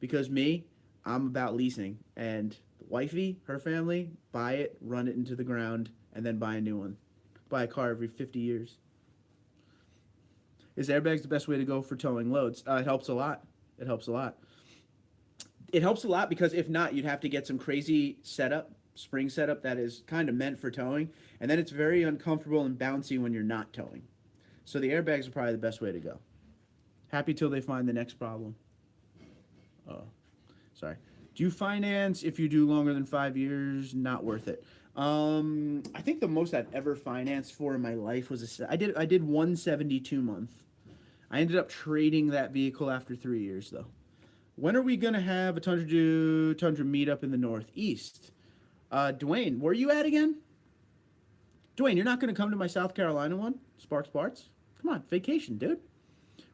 Because me, I'm about leasing, and wifey, her family, buy it, run it into the ground, and then buy a new one. Buy a car every 50 years. Is airbags the best way to go for towing loads? It helps a lot. It helps a lot. It helps a lot because if not, you'd have to get some crazy setup, spring setup that is kind of meant for towing, and then it's very uncomfortable and bouncy when you're not towing. So the airbags are probably the best way to go. Happy till they find the next problem. Oh, sorry. Do you finance if you do longer than 5 years? Not worth it. I think the most I've ever financed for in my life was I did 172 month. I ended up trading that vehicle after 3 years though. When are we going to have a Tundra meetup in the Northeast? Dwayne, where are you at again? Dwayne, you're not going to come to my South Carolina one? Sparks Parts? Come on, vacation, dude.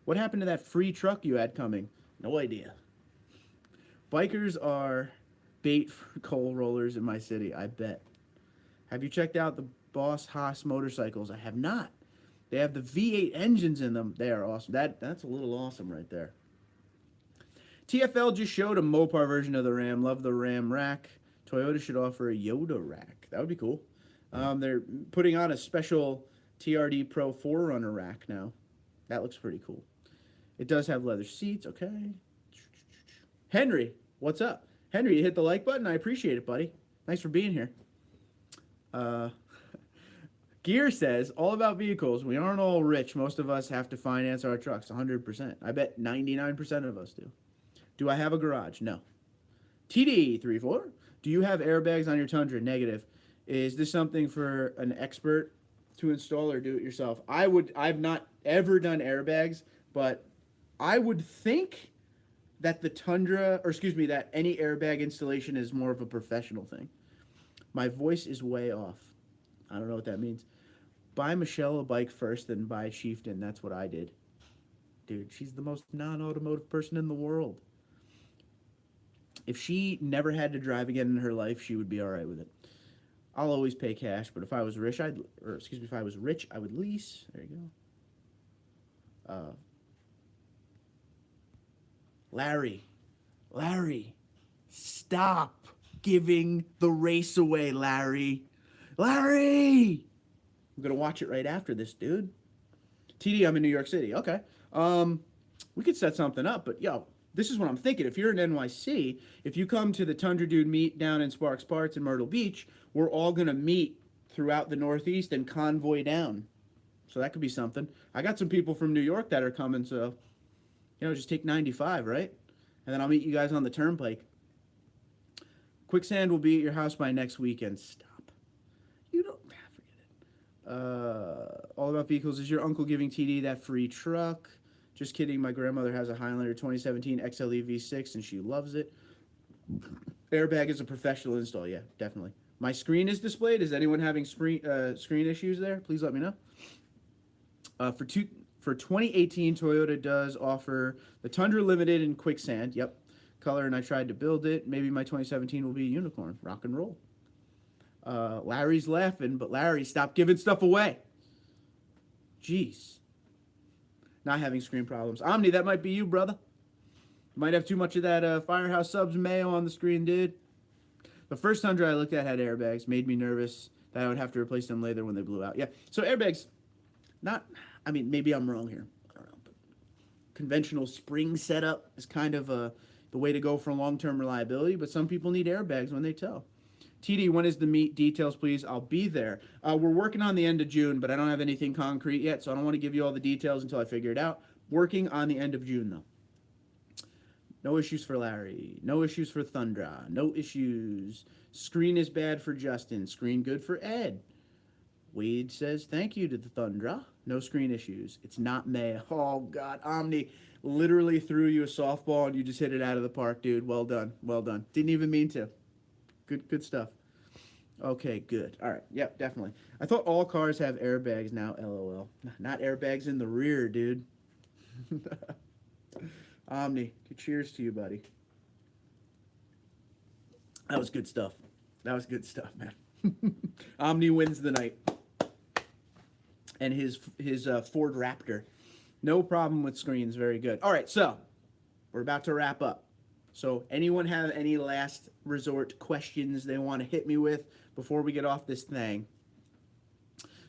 What happened to that free truck you had coming? No idea. Bikers are bait for coal rollers in my city, I bet. Have you checked out the Boss Haas motorcycles? I have not. They have the V8 engines in them. They are awesome. That's a little awesome right there. TFL just showed a Mopar version of the Ram. Love the Ram rack. Toyota should offer a Yoda rack. That would be cool. They're putting on a special TRD Pro 4Runner rack now. That looks pretty cool. It does have leather seats. Okay. Henry, what's up? Henry, you hit the like button. I appreciate it, buddy. Thanks for being here. Gear says, all about vehicles. We aren't all rich. Most of us have to finance our trucks, 100%. I bet 99% of us do. Do I have a garage? No. TD34, do you have airbags on your Tundra? Negative. Is this something for an expert to install or do it yourself? I've not ever done airbags, but I would think that that any airbag installation is more of a professional thing. My voice is way off. I don't know what that means. Buy Michelle a bike first, then buy Chieftain. That's what I did. Dude, she's the most non-automotive person in the world. If she never had to drive again in her life, she would be all right with it. I'll always pay cash, but if I was rich, if I was rich, I would lease. There you go. Larry, stop giving the race away, Larry. I'm gonna watch it right after this, dude. TD, I'm in New York City. Okay. We could set something up, but yo, this is what I'm thinking. If you're in NYC, if you come to the Tundra Dude meet down in Sparks Parts in Myrtle Beach, we're all gonna meet throughout the Northeast and convoy down. So that could be something. I got some people from New York that are coming, so just take 95, right? And then I'll meet you guys on the turnpike. Quicksand will be at your house by next weekend. Stop. You don't forget it. All about vehicles. Is your uncle giving TD that free truck? Just kidding. My grandmother has a Highlander 2017 XLE V6 and she loves it. Airbag is a professional install. Yeah, definitely. My screen is displayed. Is anyone having screen issues there? Please let me know. For 2018, Toyota does offer the Tundra Limited in Quicksand. Yep. Color, and I tried to build it. Maybe my 2017 will be a unicorn. Rock and roll. Larry's laughing, but Larry, stop giving stuff away. Jeez. Not having screen problems. Omni, that might be you, brother. You might have too much of that Firehouse Subs mayo on the screen, dude. The first Tundra I looked at had airbags. Made me nervous that I would have to replace them later when they blew out. Yeah, so airbags, maybe I'm wrong here. I don't know, but conventional spring setup is kind of the way to go for long-term reliability, but some people need airbags when they tow. TD, when is the meet? Details, please. I'll be there. We're working on the end of June, but I don't have anything concrete yet, so I don't want to give you all the details until I figure it out. Working on the end of June, though. No issues for Larry. No issues for Thundra. No issues. Screen is bad for Justin. Screen good for Ed. Wade says thank you to the Thundra. No screen issues. It's not May. Oh, God. Omni literally threw you a softball, and you just hit it out of the park, dude. Well done. Well done. Didn't even mean to. Good stuff. Okay, good. All right. Yep, definitely. I thought all cars have airbags now. LOL. Not airbags in the rear, dude. Omni, cheers to you, buddy. That was good stuff. Man. Omni wins the night. And his Ford Raptor. No problem with screens. Very good. All right, so we're about to wrap up. So anyone have any last resort questions they want to hit me with before we get off this thing?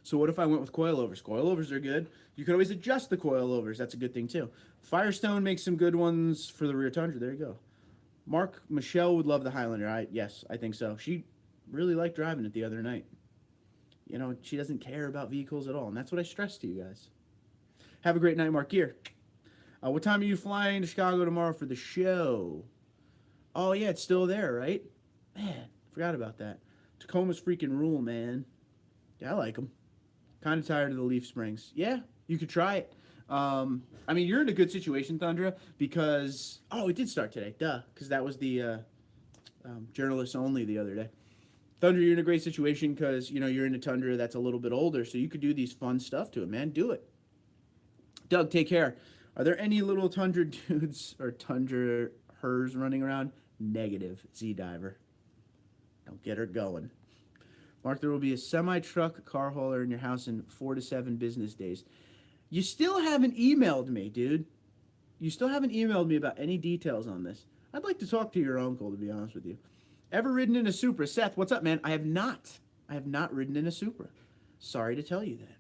So what if I went with coilovers? Coilovers are good. You can always adjust the coilovers. That's a good thing too. Firestone makes some good ones for the rear Tundra. There you go. Michelle would love the Highlander. Yes, I think so. She really liked driving it the other night. She doesn't care about vehicles at all, and that's what I stress to you guys. Have a great night, Mark Gear. What time are you flying to Chicago tomorrow for the show? Oh, yeah, it's still there, right? Man, forgot about that. Tacoma's freaking rule, man. Yeah, I like them. Kind of tired of the leaf springs. Yeah, you could try it. I mean, you're in a good situation, Thundra, because it did start today, duh, because that was the journalists only the other day. Thunder, you're in a great situation because you're in a Tundra that's a little bit older, so you could do these fun stuff to it, man. Do it. Doug, take care. Are there any little Tundra dudes or Tundra hers running around? Negative, Z-Diver. Don't get her going. Mark, there will be a semi-truck car hauler in your house in 4 to 7 business days. You still haven't emailed me, dude. You still haven't emailed me about any details on this. I'd like to talk to your uncle, to be honest with you. Ever ridden in a Supra? Seth, what's up, man? I have not. I have not ridden in a Supra. Sorry to tell you that.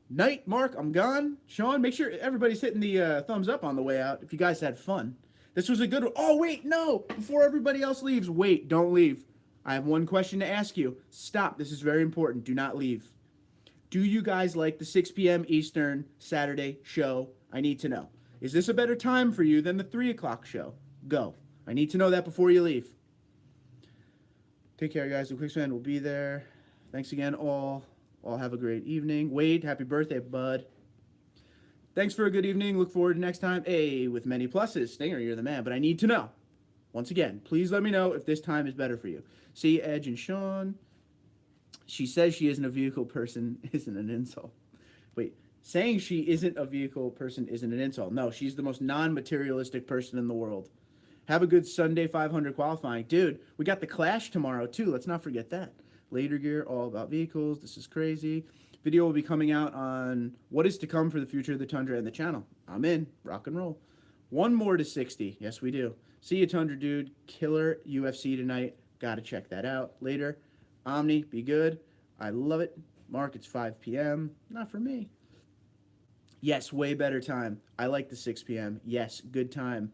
Night, Mark, I'm gone. Sean, make sure everybody's hitting the thumbs up on the way out if you guys had fun. This was a good one. Oh, wait, no. Before everybody else leaves, wait, don't leave. I have one question to ask you. Stop. This is very important. Do not leave. Do you guys like the 6 p.m. Eastern Saturday show? I need to know. Is this a better time for you than the 3 o'clock show? Go. I need to know that before you leave. Take care, guys. The Quicksand will be there. Thanks again, all. All have a great evening. Wade, happy birthday, bud. Thanks for a good evening. Look forward to next time. Hey, with many pluses. Stinger, you're the man. But I need to know. Once again, please let me know if this time is better for you. See, Edge and Sean. She says she isn't a vehicle person isn't an insult. Wait, saying she isn't a vehicle person isn't an insult. No, she's the most non-materialistic person in the world. Have a good Sunday 500 qualifying. Dude, we got the Clash tomorrow, too. Let's not forget that. Later gear, all about vehicles. This is crazy. Video will be coming out on what is to come for the future of the Tundra and the channel. I'm in. Rock and roll. One more to 60. Yes, we do. See you, Tundra Dude. Killer UFC tonight. Got to check that out. Later. Omni, be good. I love it. Mark, it's 5 p.m. Not for me. Yes, way better time. I like the 6 p.m. Yes, good time.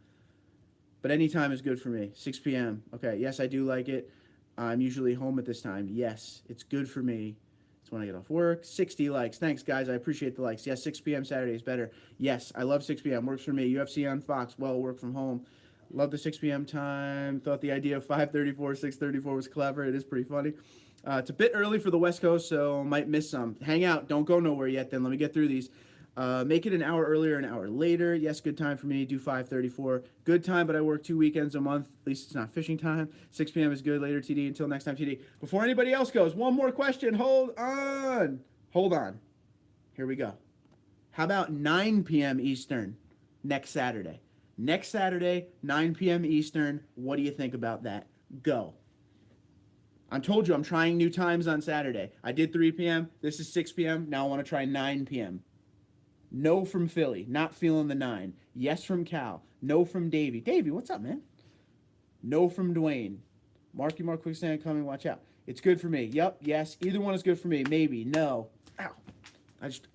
But any time is good for me. 6 p.m. Okay, yes, I do like it. I'm usually home at this time. Yes, it's good for me. It's when I get off work. 60 likes. Thanks, guys. I appreciate the likes. Yes, 6 p.m. Saturday is better. Yes, I love 6 p.m. Works for me. UFC on Fox. Well, work from home. Love the 6 p.m. time. Thought the idea of 5:34, 6:34 was clever. It is pretty funny. It's a bit early for the West Coast, so might miss some. Hang out. Don't go nowhere yet, then. Let me get through these. Make it an hour earlier, an hour later. Yes, good time for me. Do 5:34. Good time, but I work 2 weekends a month. At least it's not fishing time. 6 p.m. is good. Later, TD. Until next time, TD. Before anybody else goes, one more question. Hold on. Hold on. Here we go. How about 9 p.m. Eastern next Saturday? Next Saturday, 9 p.m. Eastern. What do you think about that? Go. I told you I'm trying new times on Saturday. I did 3 p.m. This is 6 p.m. Now I want to try 9 p.m. No from Philly. Not feeling the 9. Yes from Cal. No from Davey. Davey, what's up, man? No from Dwayne. Marky Mark Quicksand coming. Watch out. It's good for me. Yep. Yes. Either one is good for me. Maybe. No. Ow. I just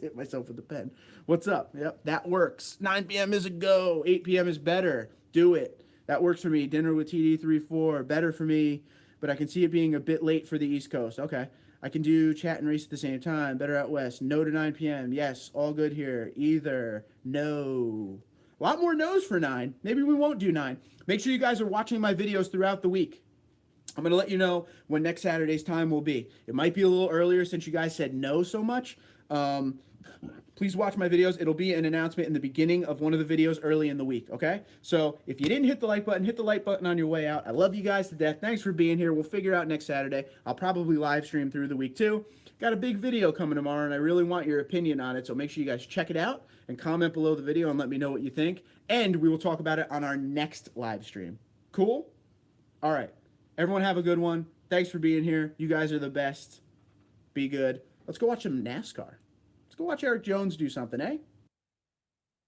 hit myself with the pen. What's up? Yep. That works. 9 p.m. is a go. 8 p.m. is better. Do it. That works for me. Dinner with TD34. Better for me. But I can see it being a bit late for the East Coast. Okay. I can do chat and race at the same time. Better out west. No to 9 p.m. Yes. All good here. Either. No. A lot more no's for 9. Maybe we won't do 9. Make sure you guys are watching my videos throughout the week. I'm going to let you know when next Saturday's time will be. It might be a little earlier since you guys said no so much. Please watch my videos. It'll be an announcement in the beginning of one of the videos early in the week, okay? So if you didn't hit the like button, hit the like button on your way out. I love you guys to death. Thanks for being here. We'll figure out next Saturday. I'll probably live stream through the week too. Got a big video coming tomorrow, and I really want your opinion on it, so make sure you guys check it out and comment below the video and let me know what you think. And we will talk about it on our next live stream. Cool? All right. Everyone have a good one. Thanks for being here. You guys are the best. Be good. Let's go watch some NASCAR. Let's go watch Eric Jones do something, eh?